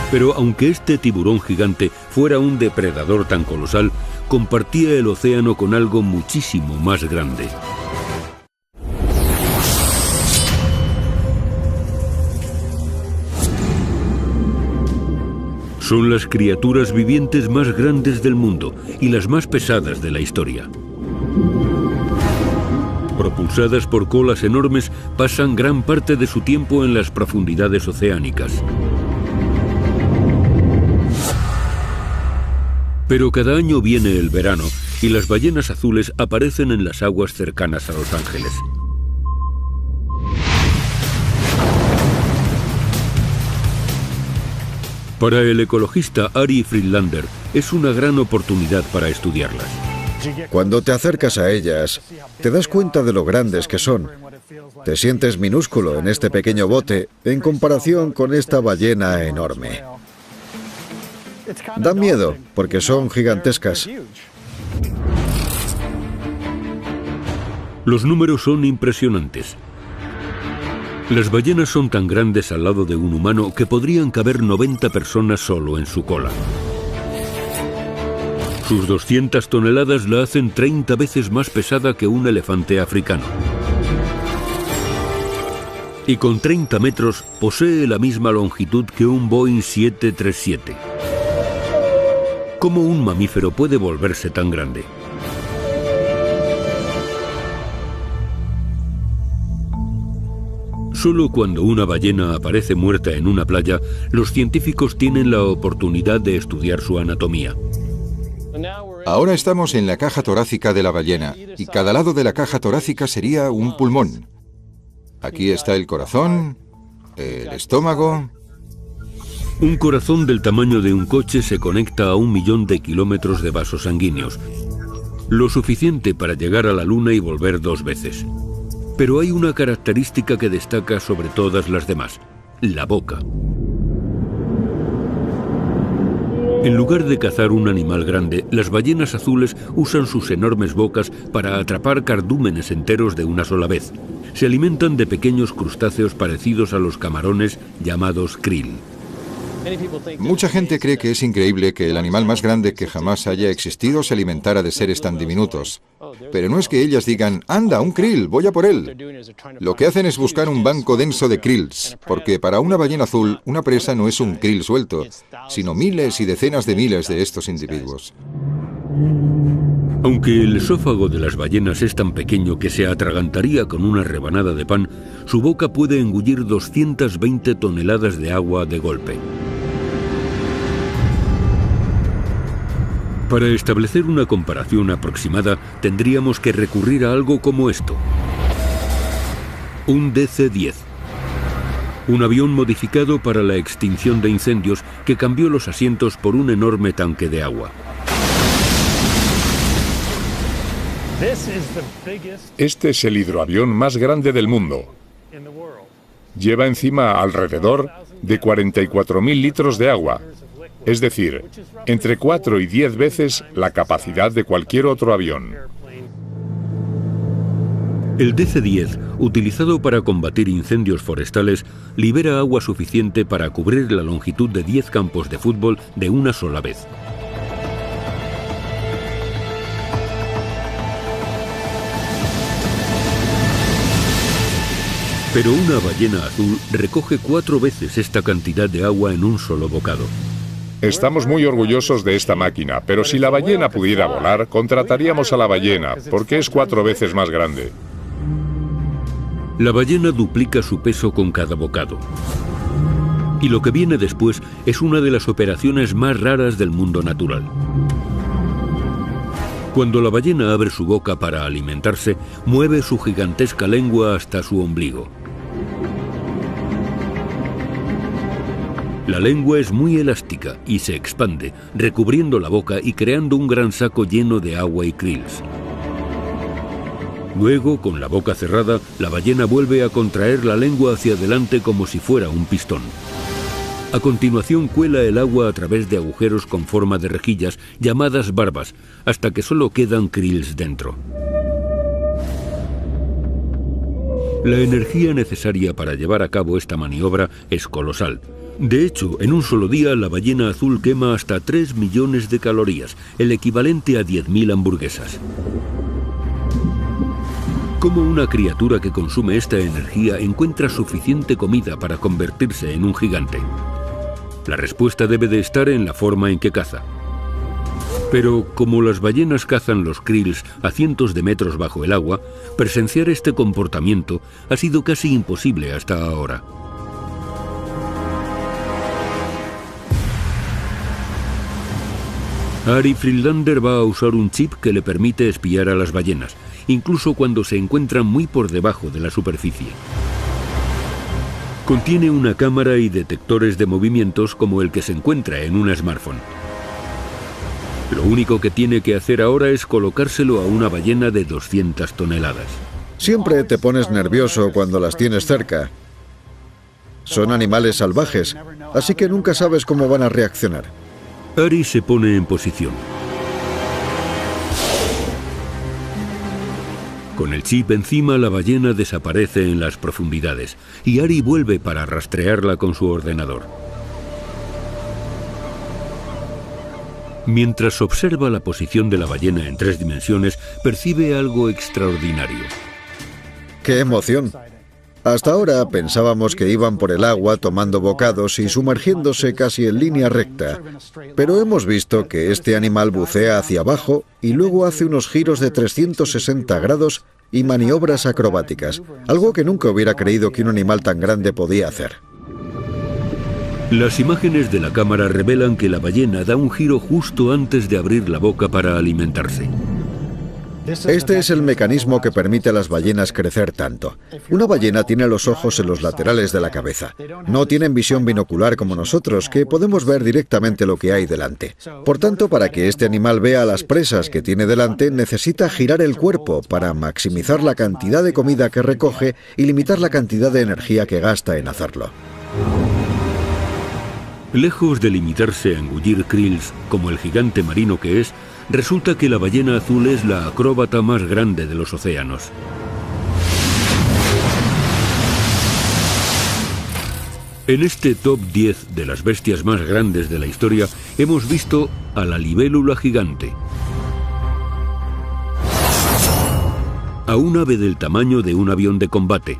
Pero aunque este tiburón gigante fuera un depredador tan colosal, compartía el océano con algo muchísimo más grande. Son las criaturas vivientes más grandes del mundo y las más pesadas de la historia. Propulsadas por colas enormes, pasan gran parte de su tiempo en las profundidades oceánicas. Pero cada año viene el verano y las ballenas azules aparecen en las aguas cercanas a Los Ángeles. Para el ecologista Ari Friedlander es una gran oportunidad para estudiarlas. Cuando te acercas a ellas, te das cuenta de lo grandes que son. Te sientes minúsculo en este pequeño bote en comparación con esta ballena enorme. Dan miedo porque son gigantescas. Los números son impresionantes. Las ballenas son tan grandes al lado de un humano que podrían caber 90 personas solo en su cola. Sus 200 toneladas la hacen 30 veces más pesada que un elefante africano. Y con 30 metros posee la misma longitud que un Boeing 737. ¿Cómo un mamífero puede volverse tan grande? Solo cuando una ballena aparece muerta en una playa, los científicos tienen la oportunidad de estudiar su anatomía. Ahora estamos en la caja torácica de la ballena, y cada lado de la caja torácica sería un pulmón. Aquí está el corazón, el estómago. Un corazón del tamaño de un coche se conecta a 1 millón de kilómetros de vasos sanguíneos, lo suficiente para llegar a la Luna y volver 2 veces. Pero hay una característica que destaca sobre todas las demás: la boca. En lugar de cazar un animal grande, las ballenas azules usan sus enormes bocas para atrapar cardúmenes enteros de una sola vez. Se alimentan de pequeños crustáceos parecidos a los camarones llamados krill. Mucha gente cree que es increíble que el animal más grande que jamás haya existido se alimentara de seres tan diminutos. Pero no es que ellas digan, ¡anda, un krill, voy a por él! Lo que hacen es buscar un banco denso de krills, porque para una ballena azul, una presa no es un krill suelto, sino miles y decenas de miles de estos individuos. Aunque el esófago de las ballenas es tan pequeño que se atragantaría con una rebanada de pan, su boca puede engullir 220 toneladas de agua de golpe. Para establecer una comparación aproximada, tendríamos que recurrir a algo como esto. Un DC-10. Un avión modificado para la extinción de incendios que cambió los asientos por un enorme tanque de agua. Este es el hidroavión más grande del mundo. Lleva encima alrededor de 44.000 litros de agua, es decir, entre 4 y 10 veces la capacidad de cualquier otro avión. El DC-10, utilizado para combatir incendios forestales, libera agua suficiente para cubrir la longitud de 10 campos de fútbol de una sola vez. Pero una ballena azul recoge 4 veces esta cantidad de agua en un solo bocado. Estamos muy orgullosos de esta máquina, pero si la ballena pudiera volar, contrataríamos a la ballena, porque es 4 veces más grande. La ballena duplica su peso con cada bocado. Y lo que viene después es una de las operaciones más raras del mundo natural. Cuando la ballena abre su boca para alimentarse, mueve su gigantesca lengua hasta su ombligo. La lengua es muy elástica y se expande, recubriendo la boca y creando un gran saco lleno de agua y krills. Luego, con la boca cerrada, la ballena vuelve a contraer la lengua hacia adelante como si fuera un pistón. A continuación cuela el agua a través de agujeros con forma de rejillas llamadas barbas, hasta que solo quedan krills dentro. La energía necesaria para llevar a cabo esta maniobra es colosal. De hecho, en un solo día la ballena azul quema hasta 3 millones de calorías, el equivalente a 10.000 hamburguesas. ¿Cómo una criatura que consume esta energía encuentra suficiente comida para convertirse en un gigante? La respuesta debe de estar en la forma en que caza. Pero como las ballenas cazan los krills a cientos de metros bajo el agua, presenciar este comportamiento ha sido casi imposible hasta ahora. Ari Friedlander va a usar un chip que le permite espiar a las ballenas, incluso cuando se encuentran muy por debajo de la superficie. Contiene una cámara y detectores de movimientos como el que se encuentra en un smartphone. Lo único que tiene que hacer ahora es colocárselo a una ballena de 200 toneladas. Siempre te pones nervioso cuando las tienes cerca. Son animales salvajes, así que nunca sabes cómo van a reaccionar. Ari se pone en posición. Con el chip encima, la ballena desaparece en las profundidades y Ari vuelve para rastrearla con su ordenador. Mientras observa la posición de la ballena en 3 dimensiones, percibe algo extraordinario. ¡Qué emoción! Hasta ahora pensábamos que iban por el agua tomando bocados y sumergiéndose casi en línea recta, pero hemos visto que este animal bucea hacia abajo y luego hace unos giros de 360 grados y maniobras acrobáticas, algo que nunca hubiera creído que un animal tan grande podía hacer. Las imágenes de la cámara revelan que la ballena da un giro justo antes de abrir la boca para alimentarse. Este es el mecanismo que permite a las ballenas crecer tanto. Una ballena tiene los ojos en los laterales de la cabeza. No tienen visión binocular como nosotros, que podemos ver directamente lo que hay delante. Por tanto, para que este animal vea las presas que tiene delante, necesita girar el cuerpo para maximizar la cantidad de comida que recoge y limitar la cantidad de energía que gasta en hacerlo. Lejos de limitarse a engullir krills como el gigante marino que es, resulta que la ballena azul es la acróbata más grande de los océanos. En este top 10 de las bestias más grandes de la historia, hemos visto a la libélula gigante, a un ave del tamaño de un avión de combate,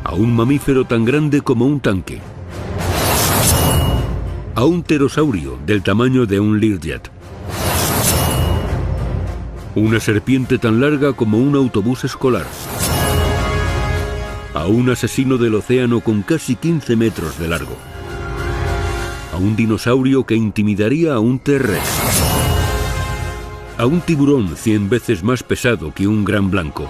a un mamífero tan grande como un tanque, a un pterosaurio del tamaño de un Learjet, una serpiente tan larga como un autobús escolar, a un asesino del océano con casi 15 metros de largo, a un dinosaurio que intimidaría a un T-Rex, a un tiburón 100 veces más pesado que un gran blanco,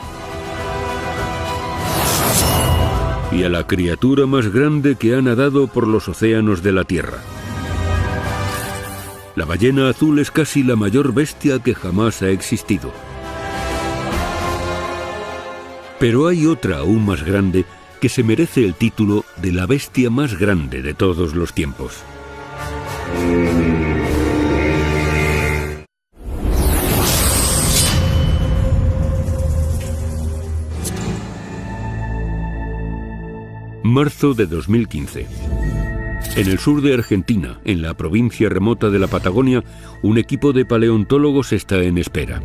y a la criatura más grande que ha nadado por los océanos de la Tierra. La ballena azul es casi la mayor bestia que jamás ha existido. Pero hay otra aún más grande que se merece el título de la bestia más grande de todos los tiempos. Marzo de 2015. En el sur de Argentina, en la provincia remota de la Patagonia, un equipo de paleontólogos está en espera.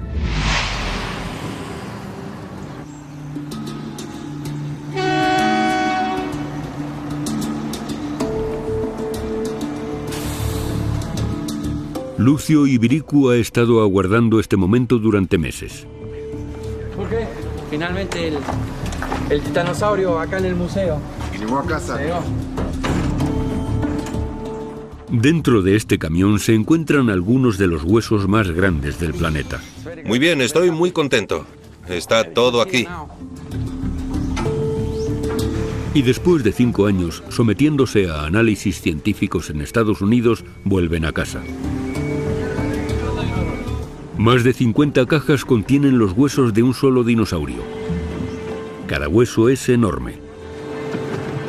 Lucio Ibiricu ha estado aguardando este momento durante meses. ¿Por qué? Finalmente el titanosaurio acá en el museo. Llegó a casa. Dentro de este camión se encuentran algunos de los huesos más grandes del planeta. Muy bien, estoy muy contento. Está todo aquí. Y después de 5 años, sometiéndose a análisis científicos en Estados Unidos, vuelven a casa. Más de 50 cajas contienen los huesos de un solo dinosaurio. Cada hueso es enorme.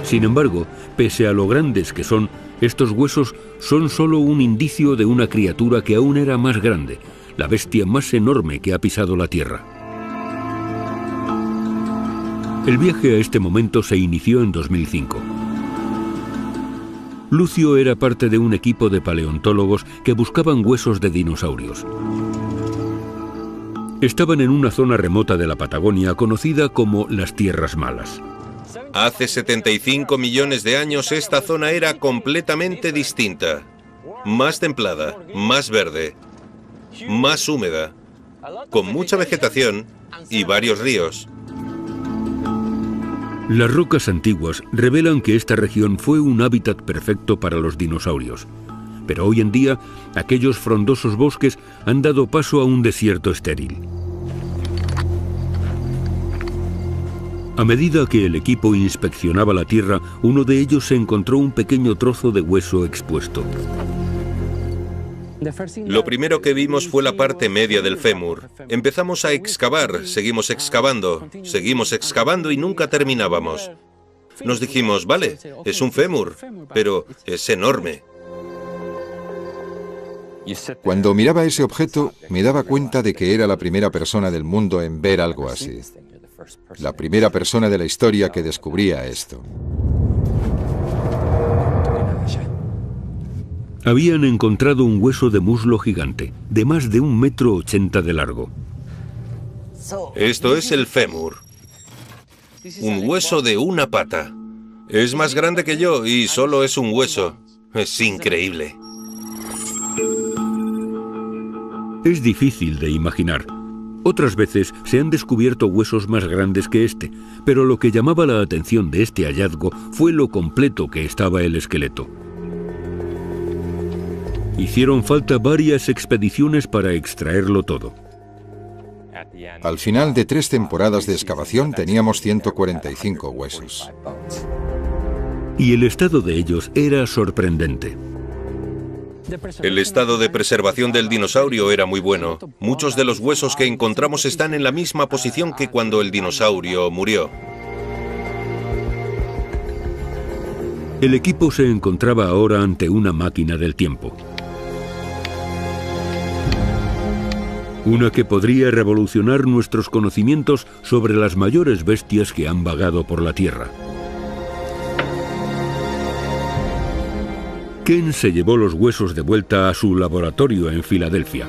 Sin embargo, pese a lo grandes que son, estos huesos son solo un indicio de una criatura que aún era más grande, la bestia más enorme que ha pisado la Tierra. El viaje a este momento se inició en 2005. Lucio era parte de un equipo de paleontólogos que buscaban huesos de dinosaurios. Estaban en una zona remota de la Patagonia conocida como las Tierras Malas. Hace 75 millones de años esta zona era completamente distinta. Más templada, más verde, más húmeda, con mucha vegetación y varios ríos. Las rocas antiguas revelan que esta región fue un hábitat perfecto para los dinosaurios. Pero hoy en día, aquellos frondosos bosques han dado paso a un desierto estéril. A medida que el equipo inspeccionaba la tierra, uno de ellos se encontró un pequeño trozo de hueso expuesto. Lo primero que vimos fue la parte media del fémur. Empezamos a excavar, seguimos excavando y nunca terminábamos. Nos dijimos, vale, es un fémur, pero es enorme. Cuando miraba ese objeto, me daba cuenta de que era la primera persona del mundo en ver algo así. La primera persona de la historia que descubría esto. Habían encontrado un hueso de muslo gigante, de más de 1,80 m de largo. Esto es el fémur. Un hueso de una pata. Es más grande que yo y solo es un hueso. Es increíble. Es difícil de imaginar. Otras veces se han descubierto huesos más grandes que este, pero lo que llamaba la atención de este hallazgo fue lo completo que estaba el esqueleto. Hicieron falta varias expediciones para extraerlo todo. Al final de 3 temporadas de excavación teníamos 145 huesos. Y el estado de ellos era sorprendente. El estado de preservación del dinosaurio era muy bueno. Muchos de los huesos que encontramos están en la misma posición que cuando el dinosaurio murió. El equipo se encontraba ahora ante una máquina del tiempo. Una que podría revolucionar nuestros conocimientos sobre las mayores bestias que han vagado por la Tierra. Ken se llevó los huesos de vuelta a su laboratorio en Filadelfia.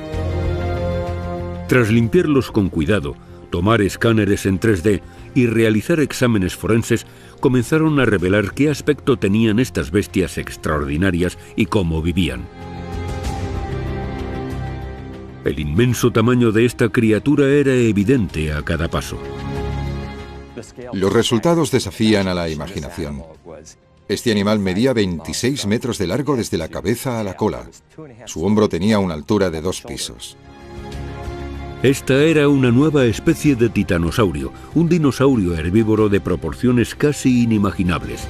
Tras limpiarlos con cuidado, tomar escáneres en 3D y realizar exámenes forenses, comenzaron a revelar qué aspecto tenían estas bestias extraordinarias y cómo vivían. El inmenso tamaño de esta criatura era evidente a cada paso. Los resultados desafían a la imaginación. Este animal medía 26 metros de largo desde la cabeza a la cola. Su hombro tenía una altura de 2 pisos. Esta era una nueva especie de titanosaurio, un dinosaurio herbívoro de proporciones casi inimaginables.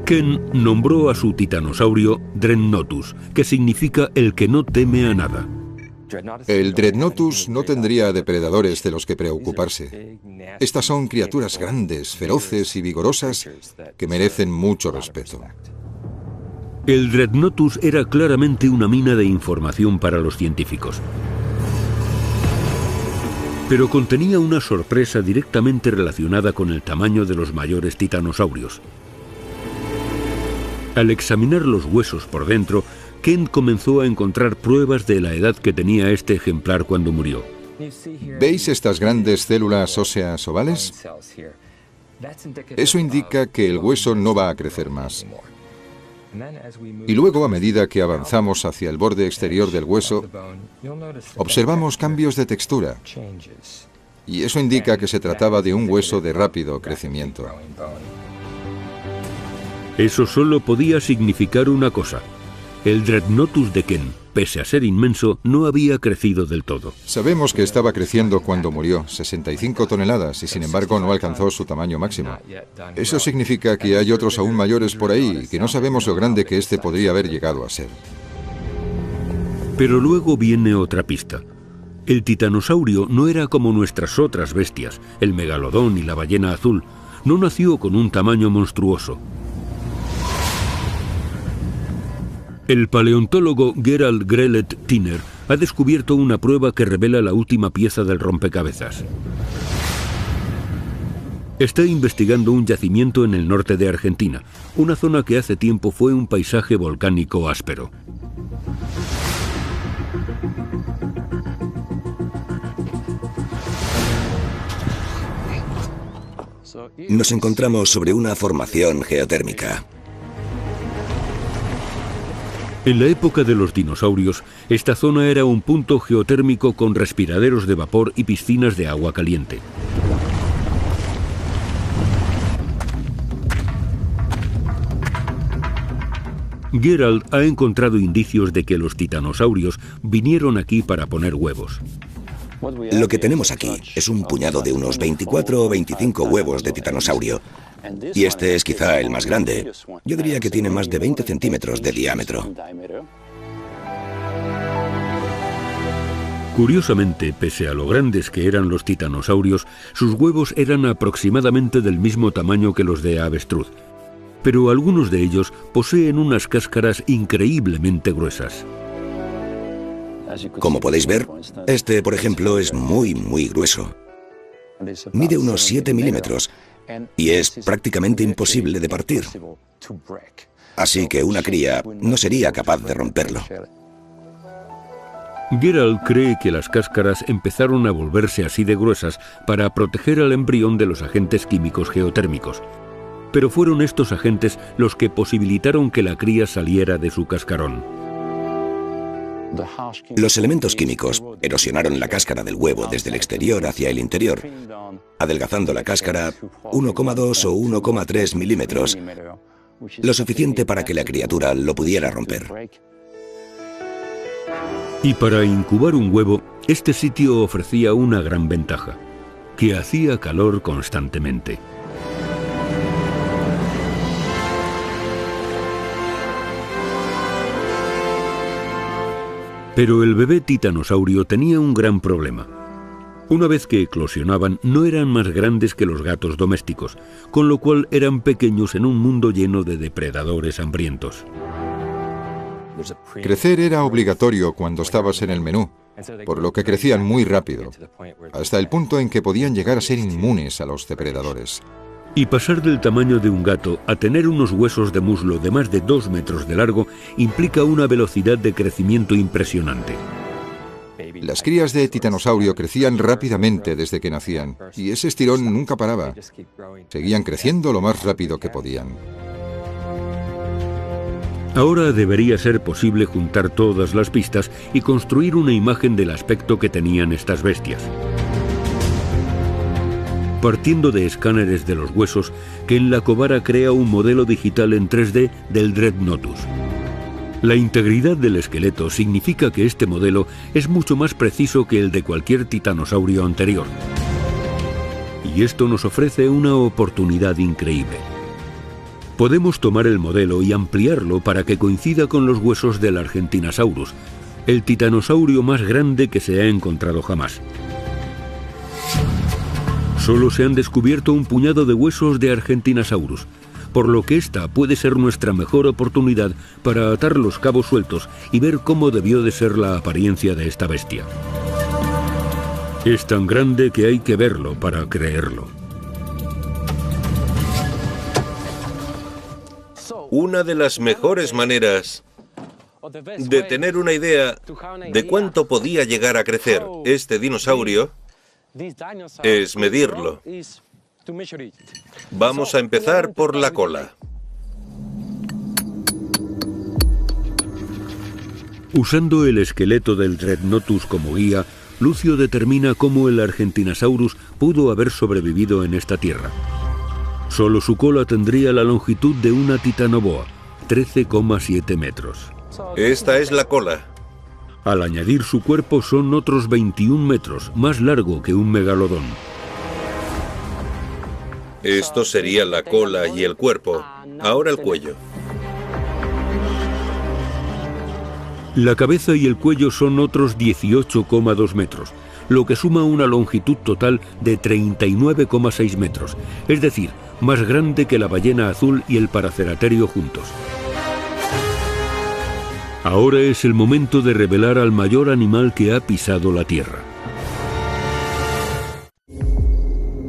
Ken nombró a su titanosaurio Dreadnoughtus, que significa el que no teme a nada. El Dreadnoughtus no tendría depredadores de los que preocuparse. Estas son criaturas grandes, feroces y vigorosas que merecen mucho respeto. El Dreadnoughtus era claramente una mina de información para los científicos. Pero contenía una sorpresa directamente relacionada con el tamaño de los mayores titanosaurios. Al examinar los huesos por dentro, Ken comenzó a encontrar pruebas de la edad que tenía este ejemplar cuando murió. ¿Veis estas grandes células óseas ovales? Eso indica que el hueso no va a crecer más. Y luego, a medida que avanzamos hacia el borde exterior del hueso, observamos cambios de textura. Y eso indica que se trataba de un hueso de rápido crecimiento. Eso solo podía significar una cosa. El Dreadnoughtus de Ken, pese a ser inmenso, no había crecido del todo. Sabemos que estaba creciendo cuando murió, 65 toneladas, y sin embargo no alcanzó su tamaño máximo. Eso significa que hay otros aún mayores por ahí y que no sabemos lo grande que este podría haber llegado a ser. Pero luego viene otra pista. El titanosaurio no era como nuestras otras bestias, el megalodón y la ballena azul. No nació con un tamaño monstruoso. El paleontólogo Gerald Grelet Tiner ha descubierto una prueba que revela la última pieza del rompecabezas. Está investigando un yacimiento en el norte de Argentina, una zona que hace tiempo fue un paisaje volcánico áspero. Nos encontramos sobre una formación geotérmica. En la época de los dinosaurios, esta zona era un punto geotérmico con respiraderos de vapor y piscinas de agua caliente. Gerald ha encontrado indicios de que los titanosaurios vinieron aquí para poner huevos. Lo que tenemos aquí es un puñado de unos 24 o 25 huevos de titanosaurio. Y este es quizá el más grande. Yo diría que tiene más de 20 centímetros de diámetro. Curiosamente, pese a lo grandes que eran los titanosaurios, sus huevos eran aproximadamente del mismo tamaño que los de avestruz. Pero algunos de ellos poseen unas cáscaras increíblemente gruesas. Como podéis ver, este, por ejemplo, es muy grueso. Mide unos 7 milímetros y es prácticamente imposible de partir. Así que una cría no sería capaz de romperlo. Gerald cree que las cáscaras empezaron a volverse así de gruesas para proteger al embrión de los agentes químicos geotérmicos. Pero fueron estos agentes los que posibilitaron que la cría saliera de su cascarón. Los elementos químicos erosionaron la cáscara del huevo desde el exterior hacia el interior, adelgazando la cáscara 1,2 o 1,3 milímetros, lo suficiente para que la criatura lo pudiera romper. Y para incubar un huevo, este sitio ofrecía una gran ventaja, que hacía calor constantemente. Pero el bebé titanosaurio tenía un gran problema. Una vez que eclosionaban, no eran más grandes que los gatos domésticos, con lo cual eran pequeños en un mundo lleno de depredadores hambrientos. Crecer era obligatorio cuando estabas en el menú, por lo que crecían muy rápido, hasta el punto en que podían llegar a ser inmunes a los depredadores. Y pasar del tamaño de un gato a tener unos huesos de muslo de más de 2 metros de largo implica una velocidad de crecimiento impresionante. Las crías de titanosaurio crecían rápidamente desde que nacían, y ese estirón nunca paraba. Seguían creciendo lo más rápido que podían. Ahora debería ser posible juntar todas las pistas y construir una imagen del aspecto que tenían estas bestias. Partiendo de escáneres de los huesos, Ken Lacovara crea un modelo digital en 3D del Dreadnoughtus. La integridad del esqueleto significa que este modelo es mucho más preciso que el de cualquier titanosaurio anterior. Y esto nos ofrece una oportunidad increíble. Podemos tomar el modelo y ampliarlo para que coincida con los huesos del Argentinosaurus, el titanosaurio más grande que se ha encontrado jamás. Solo se han descubierto un puñado de huesos de Argentinosaurus, por lo que esta puede ser nuestra mejor oportunidad para atar los cabos sueltos y ver cómo debió de ser la apariencia de esta bestia. Es tan grande que hay que verlo para creerlo. Una de las mejores maneras de tener una idea de cuánto podía llegar a crecer este dinosaurio es medirlo. Vamos a empezar por la cola. Usando el esqueleto del Dreadnoughtus como guía, Lucio determina cómo el Argentinosaurus pudo haber sobrevivido en esta tierra. Solo su cola tendría la longitud de una titanoboa, 13,7 metros. Esta es la cola. Al añadir su cuerpo son otros 21 metros, más largo que un megalodón. Esto sería la cola y el cuerpo. Ahora el cuello. La cabeza y el cuello son otros 18,2 metros, lo que suma una longitud total de 39,6 metros, es decir, más grande que la ballena azul y el paraceraterio juntos. Ahora es el momento de revelar al mayor animal que ha pisado la Tierra.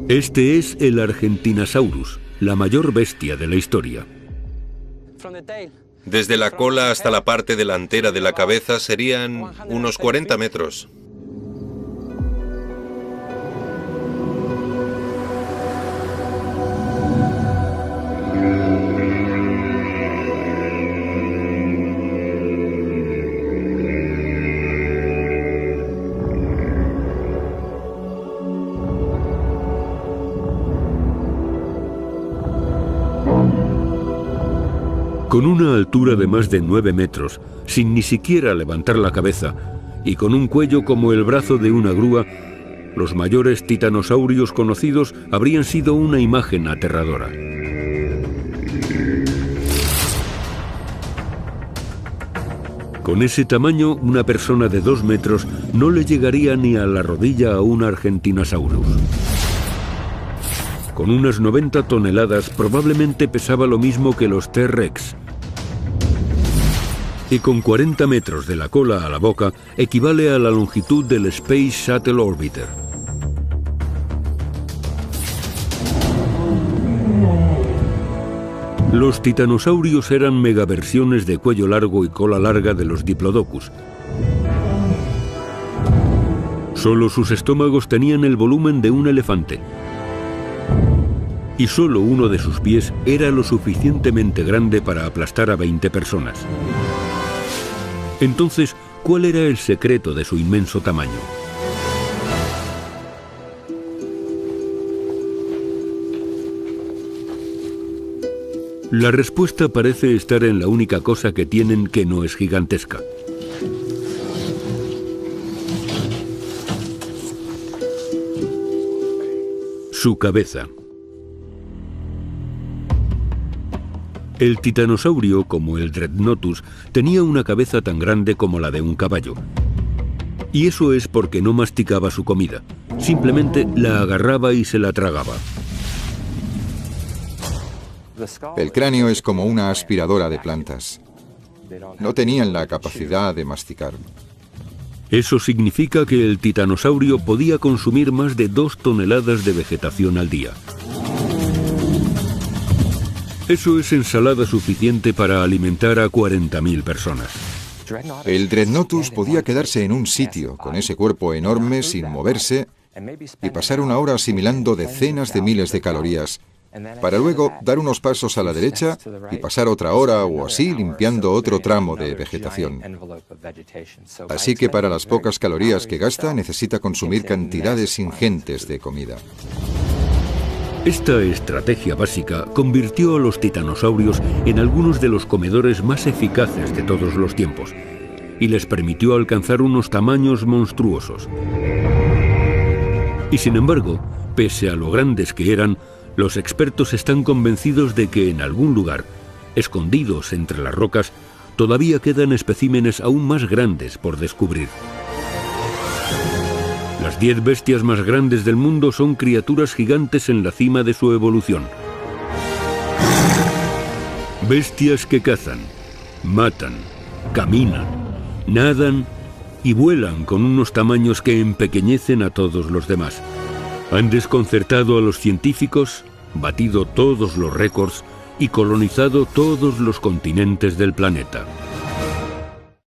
Este es el Argentinosaurus, la mayor bestia de la historia. Desde la cola hasta la parte delantera de la cabeza serían unos 40 metros. Con una altura de más de 9 metros, sin ni siquiera levantar la cabeza, y con un cuello como el brazo de una grúa, los mayores titanosaurios conocidos habrían sido una imagen aterradora. Con ese tamaño, una persona de 2 metros no le llegaría ni a la rodilla a un Argentinosaurus. Con unas 90 toneladas probablemente pesaba lo mismo que los T-Rex. Y con 40 metros de la cola a la boca equivale a la longitud del Space Shuttle Orbiter. Los titanosaurios eran megaversiones de cuello largo y cola larga de los diplodocus. Solo sus estómagos tenían el volumen de un elefante. Y solo uno de sus pies era lo suficientemente grande para aplastar a 20 personas. Entonces, ¿cuál era el secreto de su inmenso tamaño? La respuesta parece estar en la única cosa que tienen que no es gigantesca. Su cabeza. El titanosaurio, como el Dreadnoughtus, tenía una cabeza tan grande como la de un caballo. Y eso es porque no masticaba su comida, simplemente la agarraba y se la tragaba. El cráneo es como una aspiradora de plantas. No tenían la capacidad de masticar. Eso significa que el titanosaurio podía consumir más de 2 toneladas de vegetación al día. Eso es ensalada suficiente para alimentar a 40.000 personas. El Dreadnoughtus podía quedarse en un sitio, con ese cuerpo enorme, sin moverse, y pasar una hora asimilando decenas de miles de calorías, para luego dar unos pasos a la derecha y pasar otra hora o así limpiando otro tramo de vegetación. Así que para las pocas calorías que gasta, necesita consumir cantidades ingentes de comida. Esta estrategia básica convirtió a los titanosaurios en algunos de los comedores más eficaces de todos los tiempos y les permitió alcanzar unos tamaños monstruosos. Y sin embargo, pese a lo grandes que eran, los expertos están convencidos de que en algún lugar, escondidos entre las rocas, todavía quedan especímenes aún más grandes por descubrir. Las 10 bestias más grandes del mundo son criaturas gigantes en la cima de su evolución. Bestias que cazan, matan, caminan, nadan y vuelan con unos tamaños que empequeñecen a todos los demás. Han desconcertado a los científicos, batido todos los récords y colonizado todos los continentes del planeta.